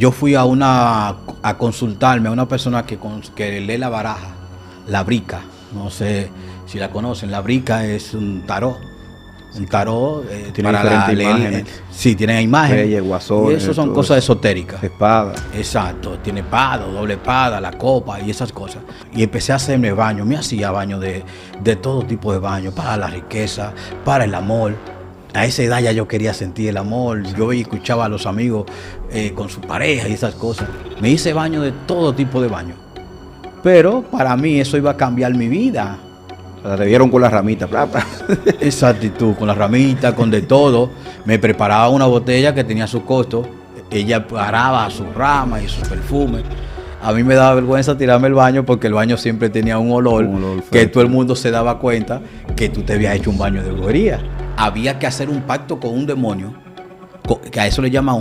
Yo fui a consultarme a una persona que lee la baraja, la brica. No sé si la conocen. La brica es un tarot. Un tarot Tiene para diferentes leer. imágenes. Sí, tiene imágenes. Reyes, Y guasones, eso son todo cosas eso. esotéricas. Espada. Exacto. Tiene espada, doble espada, la copa y esas cosas. Y empecé a hacerme baño. Me hacía baño de todo tipo de baño. Para la riqueza, para el amor. A esa edad ya yo quería sentir el amor. Yo escuchaba a los amigos con su pareja y esas cosas. Me hice baño de todo tipo de baño. Pero para mí eso iba a cambiar mi vida. O sea, te dieron con la ramita. Bla, bla. Esa actitud, con la ramita, con de todo. Me preparaba una botella que tenía su costo. Ella paraba su rama y su perfume. A mí me daba vergüenza tirarme el baño porque el baño siempre tenía un olor que fuerte. todo el mundo se daba cuenta que tú te habías hecho un baño de brujería. Había que hacer un pacto con un demonio, que a eso le llaman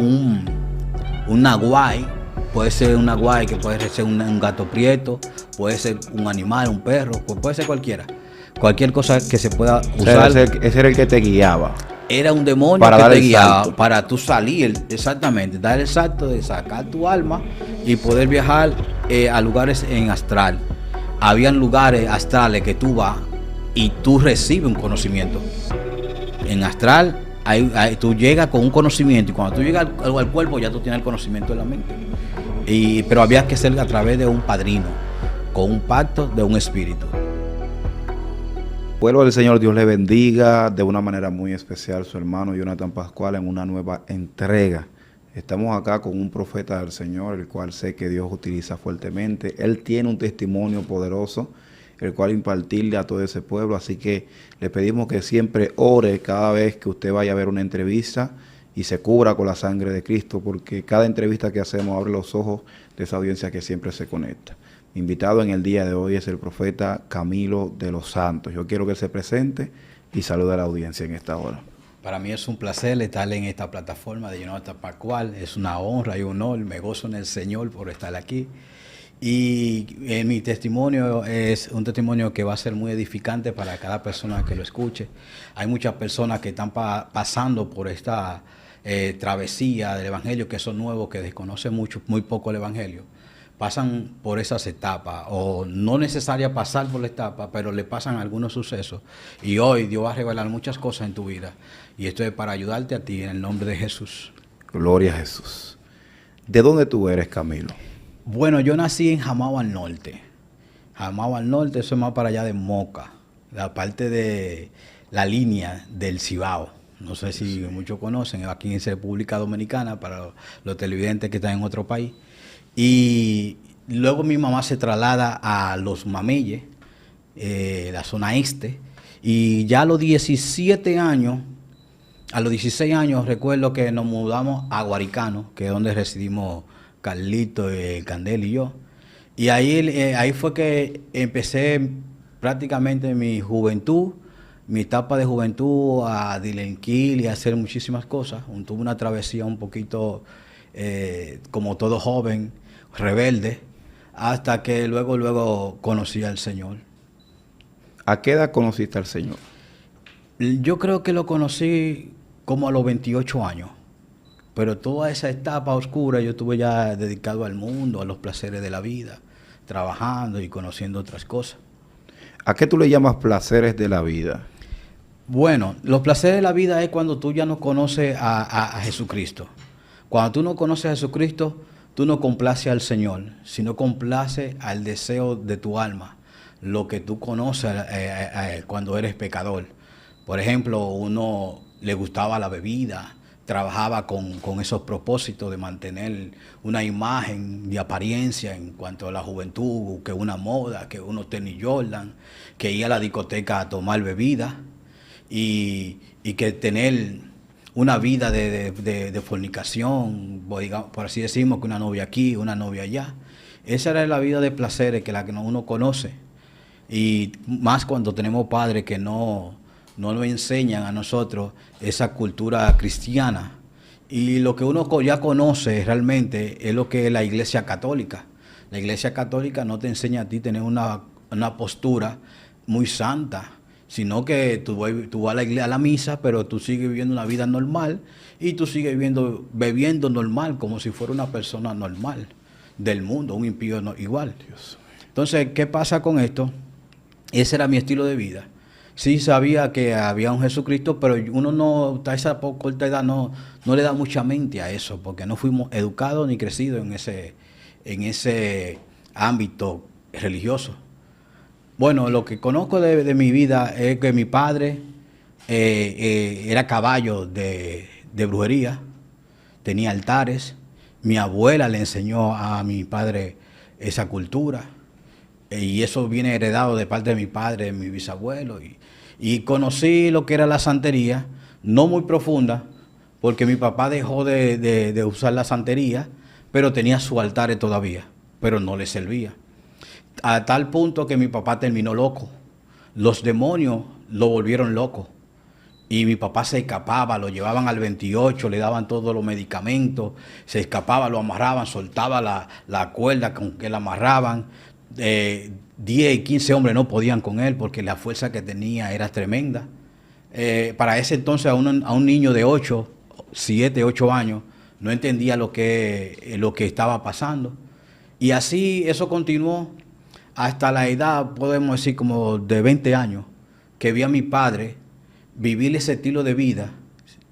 un naguay. Puede ser un naguay, que puede ser un gato prieto, puede ser un animal, un perro, puede ser cualquiera. Cualquier cosa que se pueda O sea, usar. ese era el que te guiaba. Era un demonio Para que dar te el guiaba salto. para tú salir, exactamente, dar el salto de sacar tu alma y poder viajar a lugares en astral. Habían lugares astrales que tú vas y tú recibes un conocimiento. En astral, tú llegas con un conocimiento y cuando tú llegas al cuerpo ya tú tienes el conocimiento de la mente. Pero había que ser a través de un padrino, con un pacto de un espíritu. Pueblo del Señor, Dios le bendiga de una manera muy especial su hermano Jonathan Pascual en una nueva entrega. Estamos acá con un profeta del Señor, el cual sé que Dios utiliza fuertemente. Él tiene un testimonio poderoso, el cual impartirle a todo ese pueblo. Así que le pedimos que siempre ore cada vez que usted vaya a ver una entrevista y se cubra con la sangre de Cristo, porque cada entrevista que hacemos abre los ojos de esa audiencia que siempre se conecta. Mi invitado en el día de hoy es el profeta Camilo de los Santos. Yo quiero que él se presente y salude a la audiencia en esta hora. Para mí es un placer estar en esta plataforma de Jonathan Pascual. Es una honra y honor. Me gozo en el Señor por estar aquí. Y mi testimonio es un testimonio que va a ser muy edificante para cada persona que lo escuche. Hay muchas personas que están pasando por esta travesía del Evangelio, que son nuevos, que desconocen muy poco el Evangelio. Pasan por esas etapas, o no necesaria pasar por la etapa, pero le pasan algunos sucesos. Y hoy Dios va a revelar muchas cosas en tu vida. Y esto es para ayudarte a ti en el nombre de Jesús. Gloria a Jesús. ¿De dónde tú eres, Camilo? Bueno, yo nací en Jamao al Norte. Jamao al Norte, eso es más para allá de Moca, la parte de la línea del Cibao. No sé si muchos conocen, aquí en República Dominicana, para los televidentes que están en otro país. Y luego mi mamá se traslada a Los Mameyes, la zona este, y ya a los 17 años, a los 16 años recuerdo que nos mudamos a Guaricano, que es donde residimos Carlito, Candel y yo. Y ahí fue que empecé prácticamente mi juventud, mi etapa de juventud a delinquir y a hacer muchísimas cosas. Tuve una travesía un poquito como todo joven, rebelde, hasta que luego conocí al Señor. ¿A qué edad conociste al Señor? Yo creo que lo conocí como a los 28 años, pero toda esa etapa oscura yo estuve ya dedicado al mundo, a los placeres de la vida, trabajando y conociendo otras cosas. ¿A qué tú le llamas placeres de la vida? Bueno, los placeres de la vida es cuando tú ya no conoces a Jesucristo. Cuando tú no conoces a Jesucristo, tú no complaces al Señor, sino complaces al deseo de tu alma, lo que tú conoces cuando eres pecador. Por ejemplo, uno le gustaba la bebida, trabajaba con esos propósitos de mantener una imagen de apariencia en cuanto a la juventud, que una moda, que unos tenis Jordan, que ir a la discoteca a tomar bebida y que tener una vida de fornicación, por así decimos, que una novia aquí, una novia allá. Esa era la vida de placeres que uno conoce. Y más cuando tenemos padres que no nos enseñan a nosotros esa cultura cristiana. Y lo que uno ya conoce realmente es lo que es la Iglesia Católica. La Iglesia Católica no te enseña a ti tener una postura muy santa sino que tú vas a la iglesia, a la misa, pero tú sigues viviendo una vida normal y tú sigues bebiendo normal, como si fuera una persona normal del mundo, un impío igual. Dios. Entonces, ¿qué pasa con esto? Ese era mi estilo de vida. Sí sabía que había un Jesucristo, pero uno no, a esa corta edad no le da mucha mente a eso, porque no fuimos educados ni crecidos en ese ámbito religioso. Bueno, lo que conozco de mi vida es que mi padre era caballo de brujería, tenía altares. Mi abuela le enseñó a mi padre esa cultura, y eso viene heredado de parte de mi padre, de mi bisabuelo. Y conocí lo que era la santería, no muy profunda, porque mi papá dejó de usar la santería, pero tenía sus altares todavía, pero no le servía. A tal punto que mi papá terminó loco. Los demonios lo volvieron loco. Y mi papá se escapaba, lo llevaban al 28, le daban todos los medicamentos, se escapaba, lo amarraban, soltaba la cuerda con que la amarraban. 10 y 15 hombres no podían con él porque la fuerza que tenía era tremenda. Para ese entonces a un niño de 8, 7, 8 años no entendía lo que estaba pasando. Y así eso continuó hasta la edad, podemos decir, como de 20 años, que vi a mi padre vivir ese estilo de vida,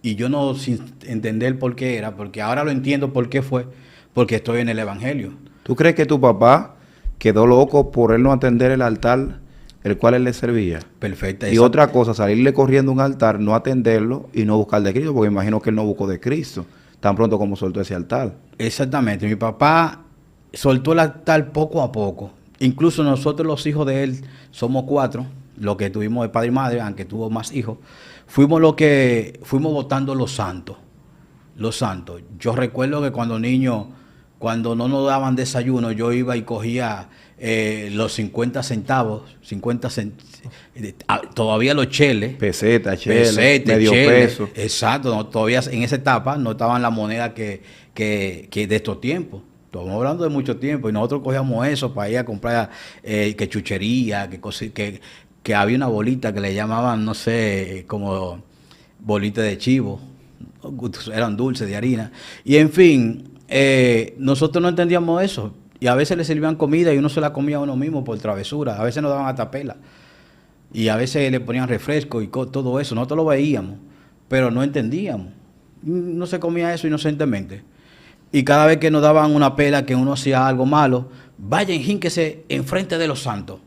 y yo no sin entender por qué era, porque ahora lo entiendo por qué fue, porque estoy en el Evangelio. ¿Tú crees que tu papá quedó loco por él no atender el altar el cual él le servía? Perfecto. Y otra cosa, salirle corriendo a un altar, no atenderlo y no buscar de Cristo, porque imagino que él no buscó de Cristo tan pronto como soltó ese altar. Exactamente. Mi papá soltó el altar poco a poco. Incluso nosotros los hijos de él somos 4, los que tuvimos de padre y madre, aunque tuvo más hijos, fuimos votando los santos. Los santos. Yo recuerdo que cuando niño, cuando no nos daban desayuno, yo iba y cogía los 50 centavos, todavía los cheles. Peseta, medio peso. Exacto, no, todavía en esa etapa no estaban las monedas que de estos tiempos. Estamos hablando de mucho tiempo, y nosotros cogíamos eso para ir a comprar que chuchería, que había una bolita que le llamaban, no sé, como bolita de chivo, eran dulces de harina. Y en fin, nosotros no entendíamos eso, y a veces le servían comida y uno se la comía a uno mismo por travesura, a veces nos daban hasta pela, y a veces le ponían refresco y todo eso, nosotros lo veíamos, pero no entendíamos, no se comía eso inocentemente. Y cada vez que nos daban una pela, que uno hacía algo malo, vayan, hínquese enfrente de los santos.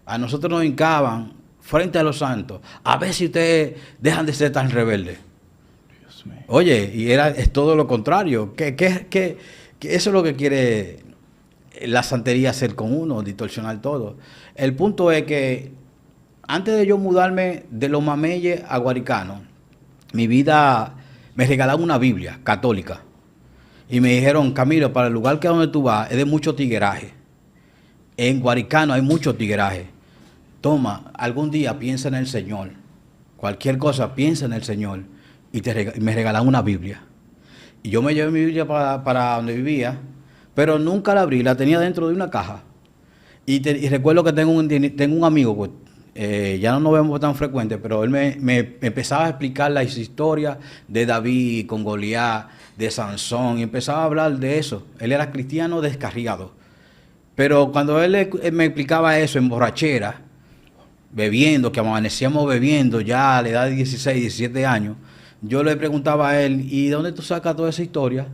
A nosotros nos hincaban frente a los santos. A ver si ustedes dejan de ser tan rebeldes. Dios mío. Oye, y es todo lo contrario. Que eso es lo que quiere la santería hacer con uno, distorsionar todo. El punto es que antes de yo mudarme de Los Mameyes a Guaricano, mi vida me regalaron una Biblia católica. Y me dijeron, Camilo, para el lugar que donde tú vas es de mucho tigueraje. En Guaricano hay mucho tigueraje. Toma, algún día piensa en el Señor. Cualquier cosa, piensa en el Señor. Y me regalaron una Biblia. Y yo me llevé mi Biblia para donde vivía, pero nunca la abrí, la tenía dentro de una caja. Y recuerdo que tengo un amigo, pues, ya no nos vemos tan frecuente, pero él me empezaba a explicar las historias de David con Goliat, de Sansón, y empezaba a hablar de eso. Él era cristiano descarriado. Pero cuando él me explicaba eso en borrachera, bebiendo, que amanecíamos bebiendo ya a la edad de 16, 17 años, yo le preguntaba a él, ¿y dónde tú sacas toda esa historia?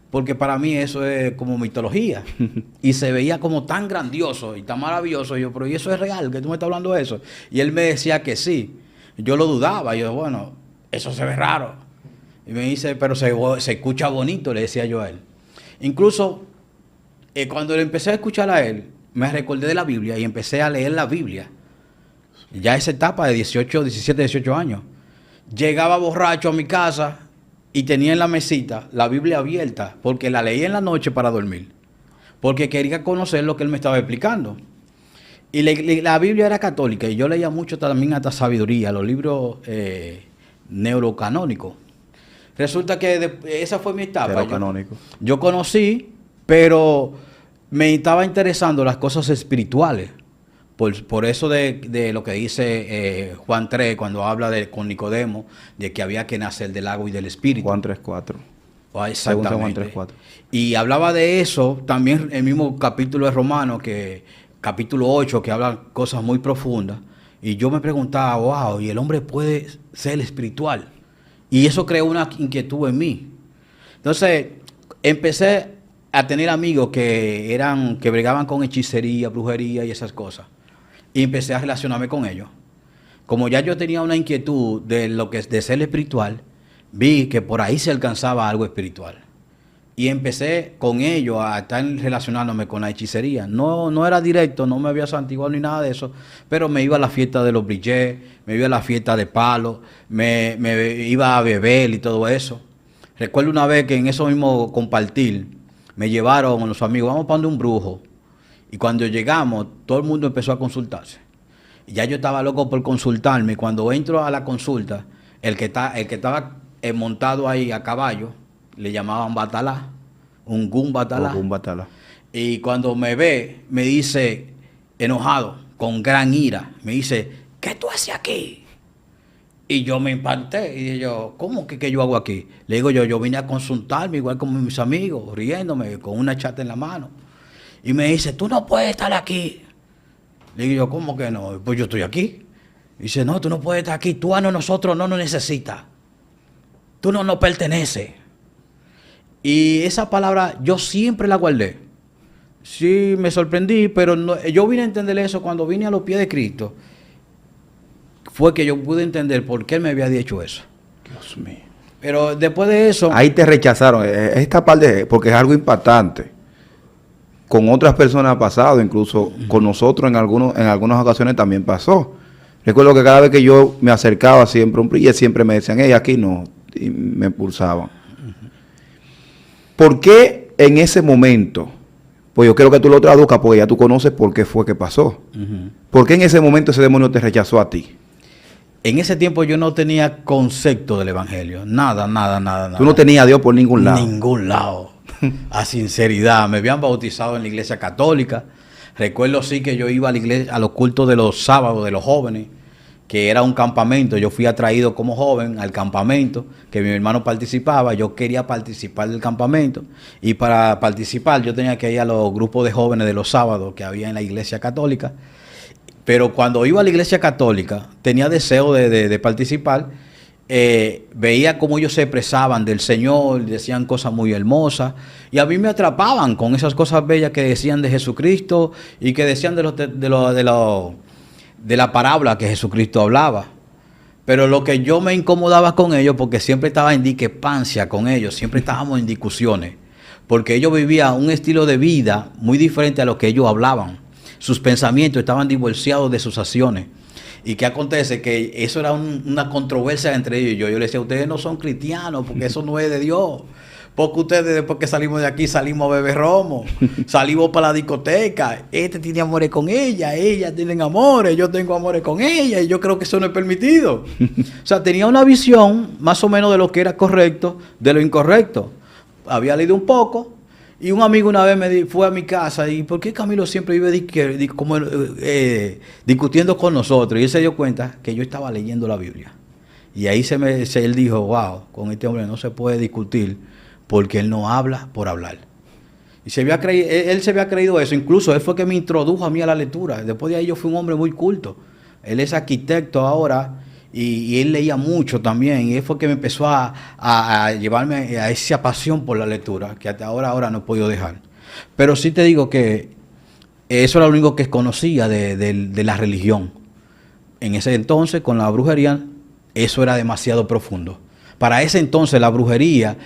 Porque para mí eso es como mitología. Y se veía como tan grandioso y tan maravilloso. Y yo, pero ¿y eso es real? ¿Que tú me estás hablando de eso? Y él me decía que sí. Yo lo dudaba. Y yo, bueno, eso se ve raro. Y me dice, pero se escucha bonito, le decía yo a él. Incluso, cuando le empecé a escuchar a él, me recordé de la Biblia y empecé a leer la Biblia. Ya esa etapa de 17, 18 años. Llegaba borracho a mi casa y tenía en la mesita la Biblia abierta, porque la leía en la noche para dormir. Porque quería conocer lo que él me estaba explicando. Y la Biblia era católica, y yo leía mucho también hasta sabiduría, los libros neurocanónicos. Resulta que esa fue mi etapa. Yo conocí, pero me estaba interesando las cosas espirituales. Por eso de lo que dice Juan 3, cuando habla con Nicodemo, de que había que nacer del agua y del Espíritu. Juan 3:4. Exactamente. Juan 3:4. Y hablaba de eso también el mismo capítulo de Romanos, capítulo 8, que habla cosas muy profundas. Y yo me preguntaba, wow, ¿y el hombre puede ser espiritual? Y eso creó una inquietud en mí. Entonces, empecé a tener amigos que bregaban con hechicería, brujería y esas cosas. Y empecé a relacionarme con ellos. Como ya yo tenía una inquietud de lo que es de ser espiritual, vi que por ahí se alcanzaba algo espiritual. Y empecé con ellos a estar relacionándome con la hechicería. No era directo, no me había santiguado ni nada de eso, pero me iba a la fiesta de los brillés, me iba a la fiesta de palo, me iba a beber y todo eso. Recuerdo una vez que en eso mismo compartir, me llevaron los amigos, vamos para donde un brujo. Y cuando llegamos, todo el mundo empezó a consultarse. Y ya yo estaba loco por consultarme. Y cuando entro a la consulta, el que estaba montado ahí a caballo, le llamaban Batalá, un Gun Batalá. Y cuando me ve, me dice, enojado, con gran ira, me dice, ¿qué tú haces aquí? Y yo me impacté y dije yo, ¿cómo que yo hago aquí? Le digo yo vine a consultarme igual como mis amigos, riéndome, con una chata en la mano. Y me dice, tú no puedes estar aquí. Le digo yo, ¿cómo que no? Pues yo estoy aquí. Dice, no, tú no puedes estar aquí, tú a nosotros no nos necesitas. Tú no nos perteneces. Y esa palabra yo siempre la guardé. Sí, me sorprendí, pero yo vine a entender eso cuando vine a los pies de Cristo. Fue que yo pude entender por qué él me había dicho eso. Dios mío. Pero después de eso... Ahí te rechazaron. Esta parte, porque es algo impactante. Con otras personas ha pasado, incluso con nosotros en algunas ocasiones también pasó. Recuerdo que cada vez que yo me acercaba siempre a un PRI, siempre me decían, aquí no, y me impulsaban. ¿Por qué en ese momento? Pues yo quiero que tú lo traduzcas porque ya tú conoces por qué fue que pasó. ¿Por qué en ese momento ese demonio te rechazó a ti? En ese tiempo yo no tenía concepto del evangelio. Nada. Tú no tenías a Dios por ningún lado. Ningún lado. A sinceridad. Me habían bautizado en la iglesia católica. Recuerdo sí que yo iba a la iglesia, a los cultos de los sábados de los jóvenes, que era un campamento. Yo fui atraído como joven al campamento, que mi hermano participaba. Yo quería participar del campamento. Y para participar yo tenía que ir a los grupos de jóvenes de los sábados que había en la iglesia católica. Pero cuando iba a la iglesia católica, tenía deseo de participar. Veía cómo ellos se expresaban del Señor, decían cosas muy hermosas. Y a mí me atrapaban con esas cosas bellas que decían de Jesucristo y que decían de la parábola que Jesucristo hablaba. Pero lo que yo me incomodaba con ellos, porque siempre estaba en discrepancia con ellos, siempre estábamos en discusiones, porque ellos vivían un estilo de vida muy diferente a lo que ellos hablaban. Sus pensamientos estaban divorciados de sus acciones. ¿Y qué acontece? Que eso era una controversia entre ellos y yo. Yo les decía, ustedes no son cristianos porque eso no es de Dios. Porque ustedes después que salimos de aquí salimos a beber romo, salimos para la discoteca, este tiene amores con ella tienen amores, yo tengo amores con ella y yo creo que eso no es permitido. O sea, tenía una visión más o menos de lo que era correcto, de lo incorrecto. Había leído un poco y un amigo una vez fue a mi casa y ¿por qué Camilo siempre vive discutiendo con nosotros? Y él se dio cuenta que yo estaba leyendo la Biblia. Y ahí él dijo, wow, con este hombre no se puede discutir porque él no habla por hablar. Y él se había creído eso. Incluso él fue que me introdujo a mí a la lectura. Después de ahí yo fui un hombre muy culto. Él es arquitecto ahora y él leía mucho también. Y él fue que me empezó a llevarme a esa pasión por la lectura que hasta ahora no he podido dejar. Pero sí te digo que eso era lo único que conocía de la religión. En ese entonces, con la brujería, eso era demasiado profundo. Para ese entonces la brujería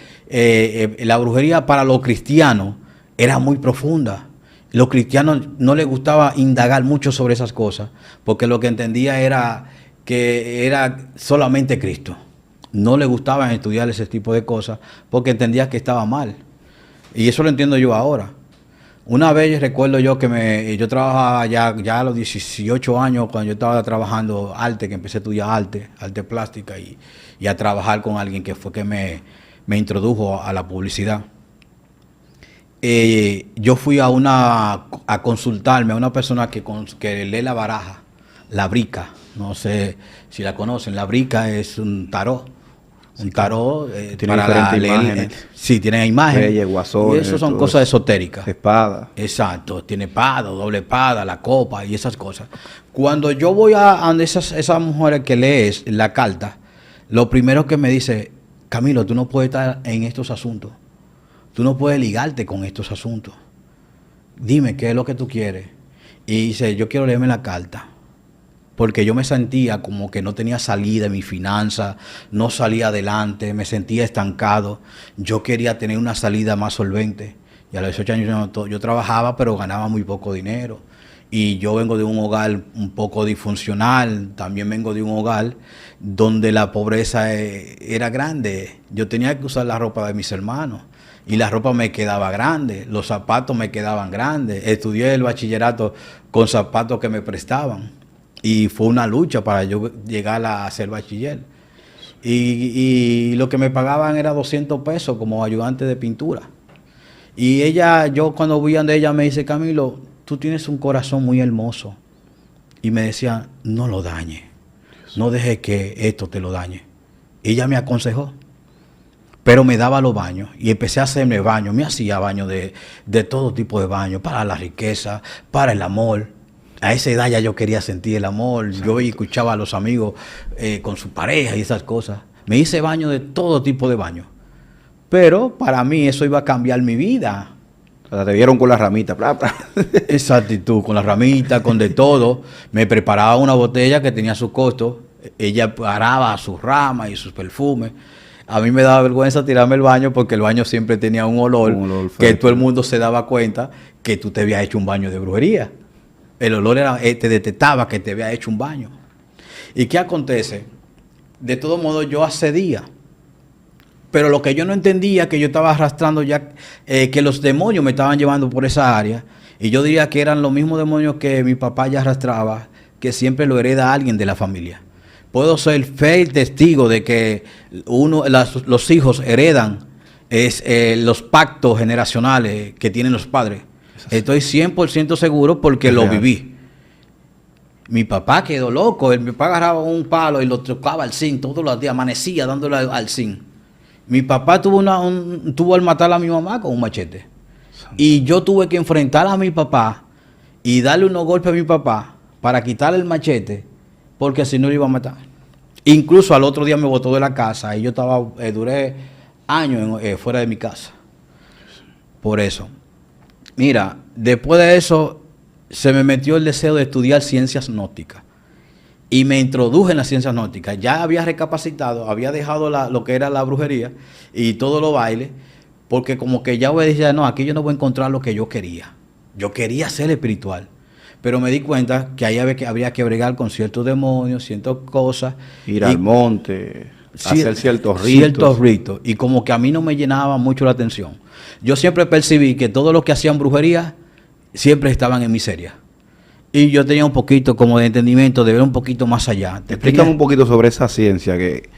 para los cristianos era muy profunda. Los cristianos no les gustaba indagar mucho sobre esas cosas, porque lo que entendía era que era solamente Cristo. No les gustaba estudiar ese tipo de cosas, porque entendía que estaba mal. Y eso lo entiendo yo ahora. Una vez recuerdo yo que yo trabajaba ya a los 18 años, cuando yo estaba trabajando arte, que empecé a estudiar arte plástica y a trabajar con alguien que fue que me introdujo a la publicidad. yo fui a consultarme a una persona que lee la baraja, la brica. No sé si la conocen. La brica es un tarot. Un tarot tiene diferentes imágenes. Sí, tiene imágenes. Reyes, guasones, y eso son cosas esotéricas. Espada. Exacto. Tiene espada, doble espada, la copa y esas cosas. Cuando yo voy a esas mujeres que lees la carta, lo primero que me dice, Camilo, tú no puedes estar en estos asuntos. Tú no puedes ligarte con estos asuntos. Dime qué es lo que tú quieres. Y dice, yo quiero leerme la carta. Porque yo me sentía como que no tenía salida en mi finanza, no salía adelante, me sentía estancado. Yo quería tener una salida más solvente. Y a los 18 años yo trabajaba, pero ganaba muy poco dinero. Y yo vengo de un hogar un poco disfuncional, también vengo de un hogar donde la pobreza era grande. Yo tenía que usar la ropa de mis hermanos. Y la ropa me quedaba grande, los zapatos me quedaban grandes. Estudié el bachillerato con zapatos que me prestaban. Y fue una lucha para yo llegar a ser bachiller. Y lo que me pagaban era 200 pesos como ayudante de pintura. Y yo cuando voy donde ella me dice, Camilo, tú tienes un corazón muy hermoso. Y me decía, no lo dañes, no dejes que esto te lo dañe. Ella me aconsejó, pero me daba los baños y empecé a hacerme baños. Me hacía baños de todo tipo de baños, para la riqueza, para el amor. A esa edad ya yo quería sentir el amor. Exacto. Yo escuchaba a los amigos con su pareja y esas cosas. Me hice baño de todo tipo de baños. Pero para mí eso iba a cambiar mi vida. O sea, te vieron con la ramita. Esa actitud, con la ramita, con de todo. Me preparaba una botella que tenía su costo. Ella paraba sus ramas y sus perfumes. A mí me daba vergüenza tirarme el baño porque el baño siempre tenía un olor que todo el mundo se daba cuenta que tú te habías hecho un baño de brujería. El olor te detectaba que te había hecho un baño. ¿Y qué acontece? De todo modo yo accedía. Pero lo que yo no entendía, que yo estaba arrastrando ya, que los demonios me estaban llevando por esa área. Y yo diría que eran los mismos demonios que mi papá ya arrastraba, que siempre lo hereda alguien de la familia. Puedo ser fiel testigo de que los hijos heredan los pactos generacionales que tienen los padres. Estoy 100% seguro porque lo viví. Mi papá quedó loco. Mi papá agarraba un palo y lo tocaba al zinc todos los días. Amanecía dándole al zinc. Mi papá tuvo al matar a mi mamá con un machete. Y yo tuve que enfrentar a mi papá y darle unos golpes a mi papá para quitarle el machete, porque si no lo iba a matar. Incluso al otro día me botó de la casa y yo duré años fuera de mi casa. Por eso. Mira, después de eso se me metió el deseo de estudiar ciencias gnósticas y me introduje en las ciencias gnósticas. Ya había recapacitado, había dejado lo que era la brujería y todos los bailes, porque como que ya decía, no, aquí yo no voy a encontrar lo que yo quería. Yo quería ser espiritual, pero me di cuenta que ahí habría que bregar con ciertos demonios, ciertas cosas. Ir al monte, hacer ciertos ritos. Y como que a mí no me llenaba mucho la atención. Yo siempre percibí que todos los que hacían brujería siempre estaban en miseria. Y yo tenía un poquito como de entendimiento de ver un poquito más allá. Explícame un poquito sobre esa ciencia, que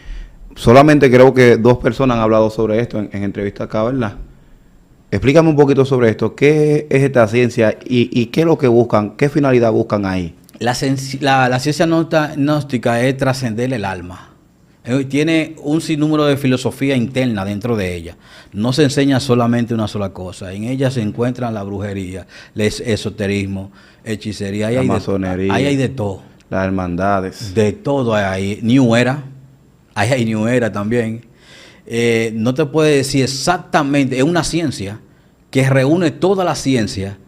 solamente creo que 2 personas han hablado sobre esto en entrevistas acá, ¿verdad? Explícame un poquito sobre esto. ¿Qué es esta ciencia y qué es lo que buscan? ¿Qué finalidad buscan ahí? La ciencia gnóstica es trascender el alma. Tiene un sinnúmero de filosofía interna dentro de ella. No se enseña solamente una sola cosa. En ella se encuentran la brujería, el esoterismo, hechicería. La masonería. Ahí hay de todo. Las hermandades. De todo hay. New Era. Ahí hay New Era también. No te puede decir exactamente. Es una ciencia que reúne toda la ciencia.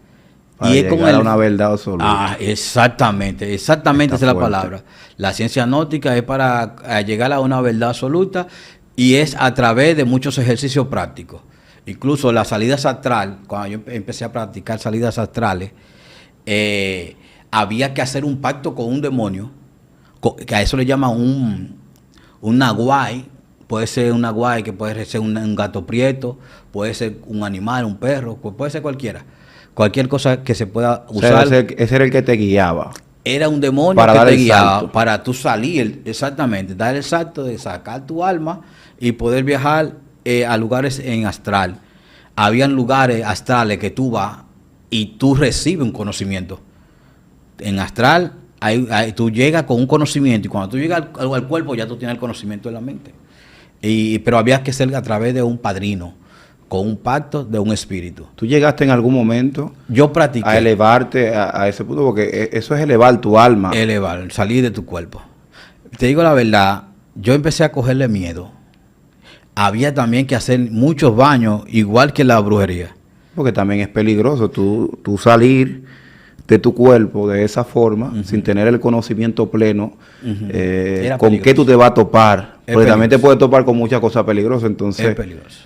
Para llegar a una verdad absoluta. Exactamente esa es la palabra. La ciencia gnóstica es para llegar a una verdad absoluta y es a través de muchos ejercicios prácticos. Incluso la salida astral, cuando yo empecé a practicar salidas astrales, había que hacer un pacto con un demonio, que a eso le llaman un naguay. Puede ser un naguay, que puede ser un gato prieto, puede ser un animal, un perro, puede ser cualquiera. Cualquier cosa que se pueda usar. O sea, ese era el que te guiaba. Era un demonio que te guiaba para tú salir, exactamente, dar el salto de sacar tu alma y poder viajar a lugares en astral. Habían lugares astrales que tú vas y tú recibes un conocimiento. En astral, tú llegas con un conocimiento y cuando tú llegas al cuerpo ya tú tienes el conocimiento en la mente. Pero había que ser a través de un padrino, con un pacto de un espíritu. ¿Tú llegaste en algún momento Yo practiqué. a elevarte a ese punto? Porque eso es elevar tu alma. Elevar, salir de tu cuerpo. Te digo la verdad, yo empecé a cogerle miedo. Había también que hacer muchos baños, igual que la brujería. Porque también es peligroso tú salir de tu cuerpo de esa forma, sin tener el conocimiento pleno, con qué tú te vas a topar. Porque también te puedes topar con muchas cosas peligrosas, entonces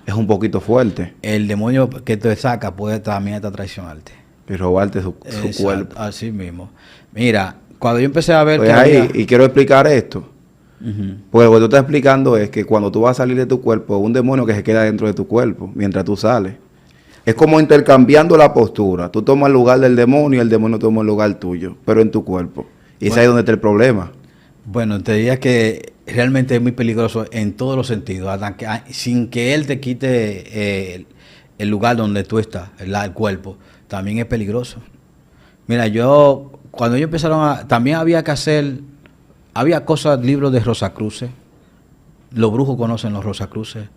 es un poquito fuerte. El demonio que te saca puede también hasta traicionarte. Y robarte su cuerpo. Así mismo. Mira, cuando yo empecé a ver... Pues ahí, y quiero explicar esto. Pues lo que tú estás explicando es que cuando tú vas a salir de tu cuerpo, es un demonio que se queda dentro de tu cuerpo mientras tú sales. Es como intercambiando la postura. Tú tomas el lugar del demonio y el demonio toma el lugar tuyo, pero en tu cuerpo. Y es ahí donde está el problema. Bueno, te diría que realmente es muy peligroso en todos los sentidos, sin que él te quite el lugar donde tú estás, el cuerpo. También es peligroso. Mira, cuando ellos empezaron también había que hacer, había libros de Rosacruces. Los brujos conocen los Rosacruces.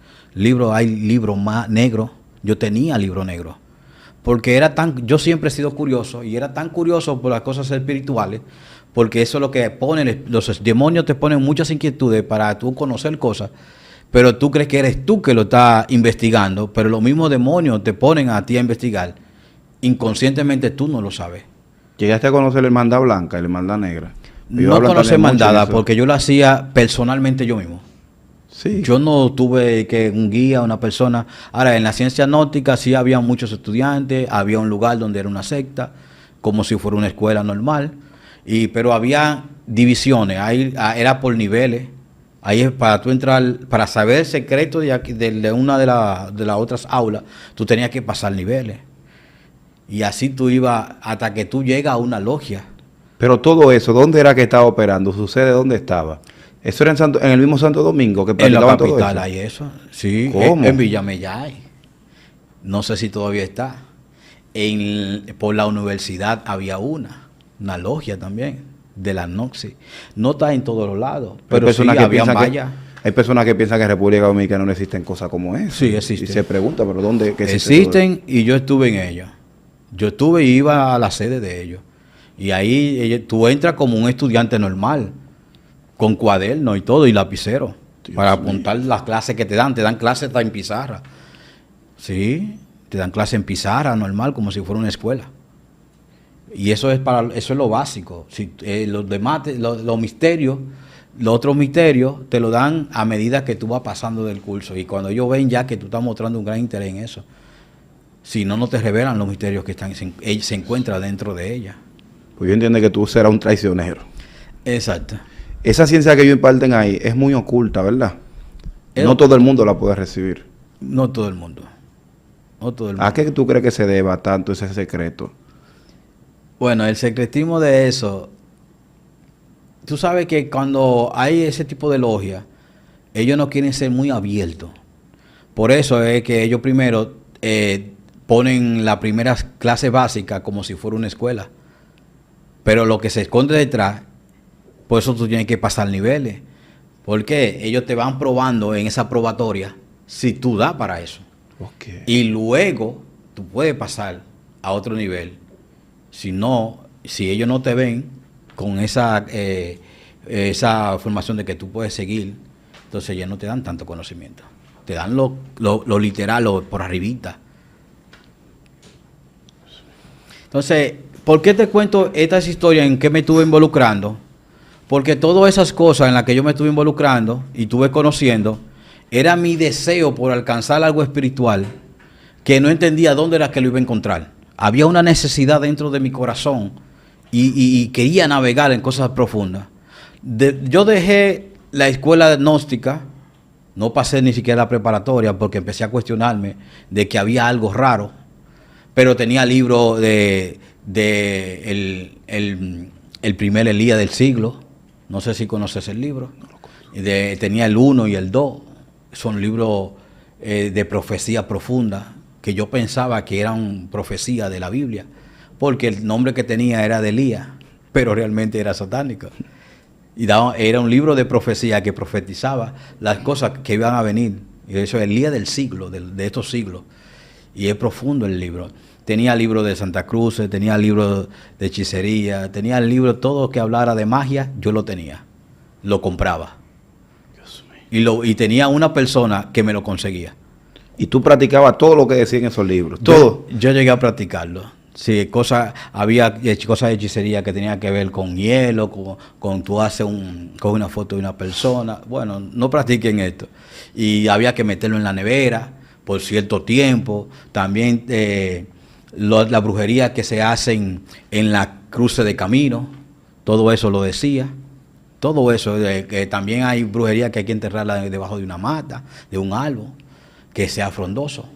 Hay libros más negros. Yo tenía libro negro, porque yo siempre he sido curioso, y era tan curioso por las cosas espirituales, porque eso es lo que ponen, los demonios te ponen muchas inquietudes para tú conocer cosas, pero tú crees que eres tú que lo estás investigando, pero los mismos demonios te ponen a ti a investigar, inconscientemente tú no lo sabes. ¿Llegaste a conocer la hermandad blanca y la hermandad negra? No conocí hermandad, porque yo lo hacía personalmente yo mismo. Sí. Yo no tuve un guía, una persona. Ahora, en la ciencia gnóstica sí había muchos estudiantes, había un lugar donde era una secta, como si fuera una escuela normal, pero había divisiones, era por niveles. Ahí es para tú entrar, para saber el secreto de una de las otras aulas, tú tenías que pasar niveles. Y así tú ibas hasta que tú llegas a una logia. Pero todo eso, ¿dónde era que estaba operando? ¿Sucede dónde estaba? ¿Eso era en el mismo Santo Domingo que practicaban todo eso? En la capital hay eso, sí. ¿Cómo? En Villamellay. No sé si todavía está. Por la universidad había una logia también, de la Noxi. No está en todos los lados, pero sí había vallas. Hay personas que piensan que en República Dominicana no existen cosas como eso. Sí, existen. Y se pregunta, ¿pero dónde existen? Y yo estuve en ellos. Yo estuve y iba a la sede de ellos. Y ahí tú entras como un estudiante normal, con cuaderno y todo, y lapicero, para apuntar las clases que te dan clases hasta en pizarra. Sí, te dan clases en pizarra, normal, como si fuera una escuela. Y eso es lo básico. Los demás, los misterios, los otros misterios, te lo dan a medida que tú vas pasando del curso. Y cuando ellos ven ya que tú estás mostrando un gran interés en eso, si no, no te revelan los misterios que se encuentran dentro de ella. Pues yo entiendo que tú serás un traicionero. Exacto. Esa ciencia que ellos imparten ahí es muy oculta, ¿verdad? No todo el mundo la puede recibir. No todo el mundo. No todo el mundo. ¿A qué tú crees que se deba tanto ese secreto? Bueno, el secretismo de eso, tú sabes que cuando hay ese tipo de logia, ellos no quieren ser muy abiertos. Por eso es que ellos primero ponen la primera clase básica como si fuera una escuela. Pero lo que se esconde detrás, por eso tú tienes que pasar niveles. Porque ellos te van probando en esa probatoria si tú das para eso. Okay. Y luego tú puedes pasar a otro nivel. Si ellos no te ven con esa formación de que tú puedes seguir, entonces ellos no te dan tanto conocimiento. Te dan lo literal, por arribita. Entonces, ¿por qué te cuento estas historias en que me estuve involucrando? Porque todas esas cosas en las que yo me estuve involucrando y estuve conociendo, era mi deseo por alcanzar algo espiritual que no entendía dónde era que lo iba a encontrar. Había una necesidad dentro de mi corazón y quería navegar en cosas profundas. Yo dejé la escuela gnóstica, no pasé ni siquiera la preparatoria porque empecé a cuestionarme de que había algo raro, pero tenía libros el primer Elías del siglo. No sé si conoces el libro. Tenía el 1 y el 2. Son libros de profecía profunda. que yo pensaba que eran profecías de la Biblia, porque el nombre que tenía era de Elías, pero realmente era satánico. Y era un libro de profecía que profetizaba las cosas que iban a venir. Y eso es Elías del siglo, de estos siglos. Y es profundo el libro. Tenía libro de Santa Cruz, tenía libro de hechicería, tenía el libro todo que hablara de magia, yo lo tenía. Lo compraba. Dios mío. Y tenía una persona que me lo conseguía. Y tú practicabas todo lo que decían esos libros, todo. Yo llegué a practicarlo. Sí, había cosas de hechicería que tenían que ver con hielo, con tú haces con una foto de una persona. Bueno, no practiquen esto. Y había que meterlo en la nevera por cierto tiempo. También la brujería que se hacen en la cruce de camino, todo eso lo decía. Todo eso, que también hay brujería que hay que enterrarla debajo de una mata, de un árbol, que sea frondoso,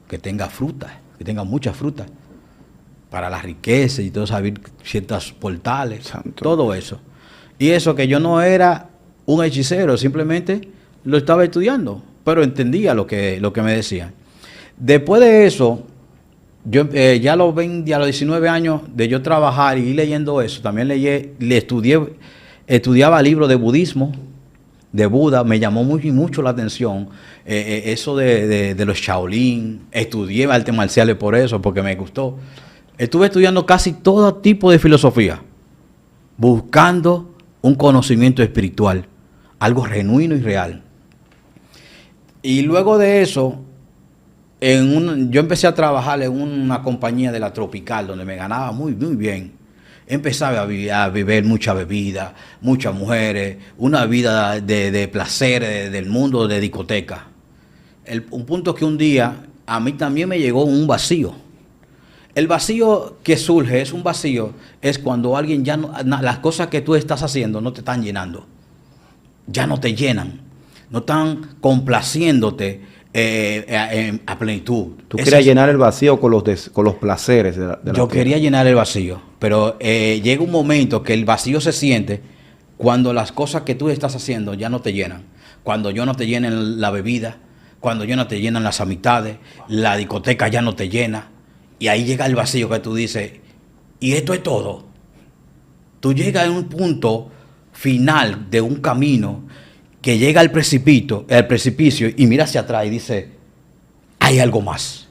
que tenga fruta, que tenga mucha fruta, para la riqueza y todo, saber ciertos portales, Santo. todo eso. Y eso que yo no era un hechicero, simplemente lo estaba estudiando, pero entendía lo que me decían. Después de eso, yo ya a los 20, a los 19 años de yo trabajar y ir leyendo eso, también estudiaba libros de budismo, de Buda, me llamó mucho la atención eso de los Shaolin. Estudié artes marciales por eso, porque me gustó. Estuve estudiando casi todo tipo de filosofía, buscando un conocimiento espiritual, algo genuino y real. Y luego de eso, yo empecé a trabajar en una compañía de la Tropical, donde me ganaba muy bien. Empezaba a beber mucha bebida, muchas mujeres, una vida de placer del mundo de discoteca. Un punto que un día a mí también me llegó un vacío. El vacío que surge es cuando alguien las cosas que tú estás haciendo no te están llenando. Ya no te llenan, no están complaciéndote a plenitud. Tú querías llenar el vacío con los placeres de la Yo quería llenar el vacío, pero llega un momento que el vacío se siente cuando las cosas que tú estás haciendo ya no te llenan. Cuando yo no te llenen la bebida, cuando yo no te llenan las amistades, la discoteca ya no te llena. Y ahí llega el vacío que tú dices, y esto es todo. Tú llegas a un punto final de un camino que llega al precipicio y mira hacia atrás y dice, hay algo más.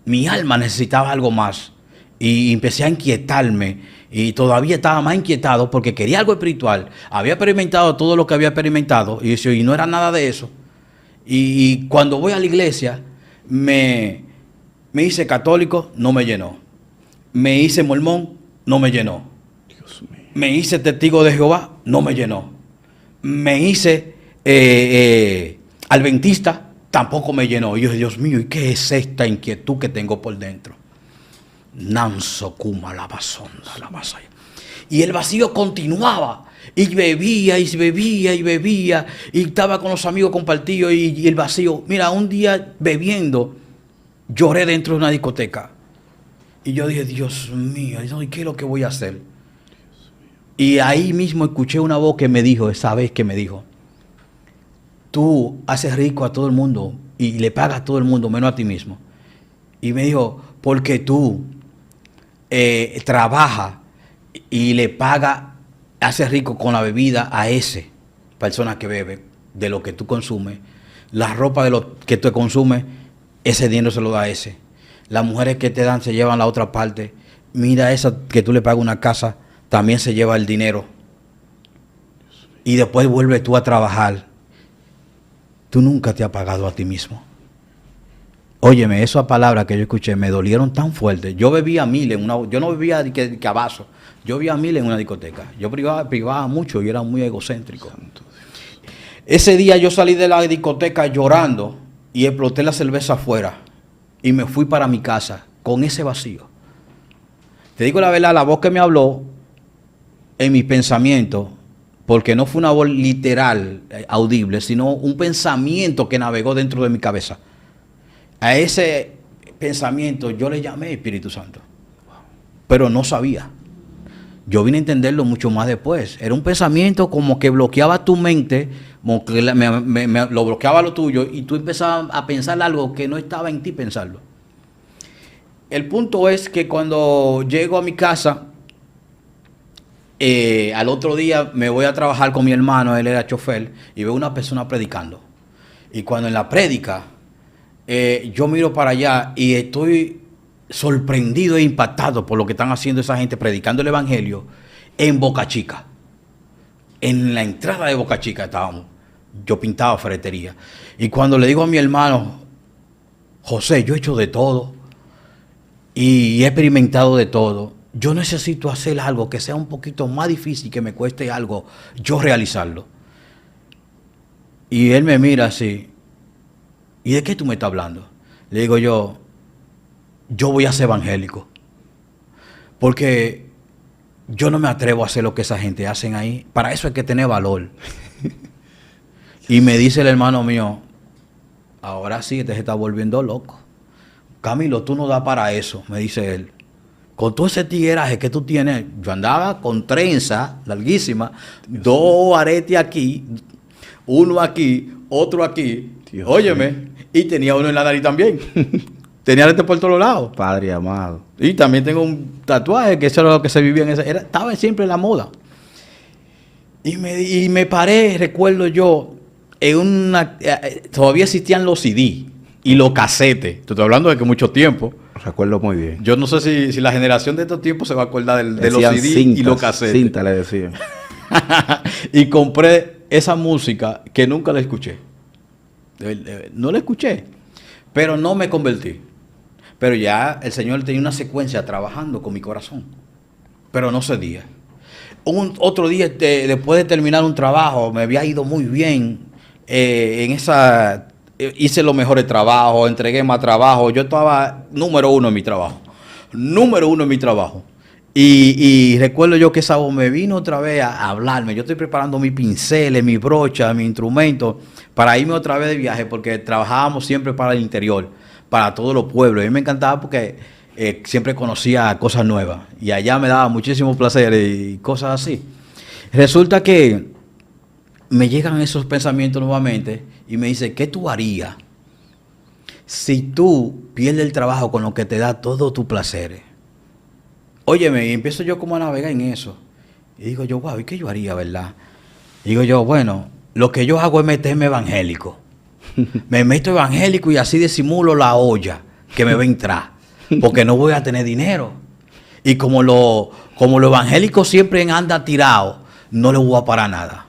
Mi alma necesitaba algo más. Y empecé a inquietarme y todavía estaba más inquietado porque quería algo espiritual. Había experimentado todo lo que había experimentado y no era nada de eso. Y cuando voy a la iglesia me hice católico, no me llenó. Me hice mormón, no me llenó. Dios mío. Me hice testigo de Jehová, no me llenó. Me hice adventista, tampoco me llenó. Y yo, Dios mío, ¿y qué es esta inquietud que tengo por dentro? Nanso kuma la basonda, la basaya. Y el vacío continuaba. Y bebía, y bebía, y bebía. Y estaba con los amigos compartidos y el vacío. Mira, un día bebiendo, lloré dentro de una discoteca. Y yo dije, Dios mío, ¿y qué es lo que voy a hacer? Y ahí mismo escuché una voz que me dijo, esa vez que me dijo, tú haces rico a todo el mundo y le pagas a todo el mundo, menos a ti mismo. Y me dijo, porque tú trabajas y le pagas, haces rico con la bebida a ese persona que bebe de lo que tú consumes, la ropa de lo que tú consumes, ese dinero se lo da a ese. Las mujeres que te dan se llevan la otra parte. Mira esa que tú le pagas una casa, también se lleva el dinero. Y después vuelves tú a trabajar. Tú nunca te has pagado a ti mismo. Óyeme, esas palabras que yo escuché me dolieron tan fuerte. Yo bebía yo no bebía que a vaso. Yo bebía 1000 en una discoteca. Yo privaba mucho y era muy egocéntrico. Ese día yo salí de la discoteca llorando y exploté la cerveza afuera. Y me fui para mi casa con ese vacío. Te digo la verdad, la voz que me habló en mis pensamientos, porque no fue una voz literal, audible, sino un pensamiento que navegó dentro de mi cabeza. A ese pensamiento yo le llamé Espíritu Santo, pero no sabía. Yo vine a entenderlo mucho más después. Era un pensamiento como que bloqueaba tu mente, como que lo bloqueaba lo tuyo y tú empezabas a pensar algo que no estaba en ti pensarlo. El punto es que cuando llego a mi casa, al otro día me voy a trabajar con mi hermano, él era chofer, y veo una persona predicando. Y cuando en la prédica, yo miro para allá y estoy sorprendido e impactado por lo que están haciendo esa gente predicando el evangelio en Boca Chica. En la entrada de Boca Chica estábamos. Yo pintaba ferretería. Y cuando le digo a mi hermano, José, yo he hecho de todo y he experimentado de todo. Yo necesito hacer algo que sea un poquito más difícil, que me cueste algo yo realizarlo. Y él me mira así. ¿Y de qué tú me estás hablando? Le digo yo voy a ser evangélico. Porque yo no me atrevo a hacer lo que esa gente hacen ahí. Para eso hay que tener valor. Y me dice el hermano mío, ahora sí, este se está volviendo loco. Camilo, tú no das para eso, me dice él. Con todo ese tigueraje que tú tienes, yo andaba con trenza larguísima, dos aretes aquí, uno aquí, otro aquí, Dios, óyeme, sí. Y tenía uno en la nariz también. Tenía arete por todos lados. Padre amado. Y también tengo un tatuaje, que eso era lo que se vivía en esa. Estaba siempre en la moda. Y me paré, recuerdo yo, en una. Todavía existían los CD y los casetes. Te estoy hablando de que mucho tiempo. Recuerdo muy bien. Yo no sé si la generación de estos tiempos se va a acordar de los CD cintas, y los casetes. Cinta le decían. Y compré esa música que nunca la escuché. No la escuché, pero no me convertí. Pero ya el Señor tenía una secuencia trabajando con mi corazón, pero no cedía. Otro día, después de terminar un trabajo, me había ido muy bien hice los mejores trabajos, entregué más trabajo. Yo estaba número uno en mi trabajo. Y recuerdo yo que esa voz me vino otra vez a hablarme. Yo estoy preparando mis pinceles, mi brocha, mi instrumento para irme otra vez de viaje, porque trabajábamos siempre para el interior, para todos los pueblos. A mí me encantaba porque siempre conocía cosas nuevas y allá me daba muchísimo placer y cosas así. Resulta que me llegan esos pensamientos nuevamente y me dice, ¿qué tú harías si tú pierdes el trabajo con lo que te da todos tus placeres? Óyeme, y empiezo yo como a navegar en eso. Y digo yo, wow, ¿y qué yo haría, verdad? Y digo yo, bueno, lo que yo hago es meterme evangélico. Me meto evangélico y así disimulo la olla que me va a entrar. Porque no voy a tener dinero. Y como lo evangélico siempre anda tirado, no le voy a parar nada.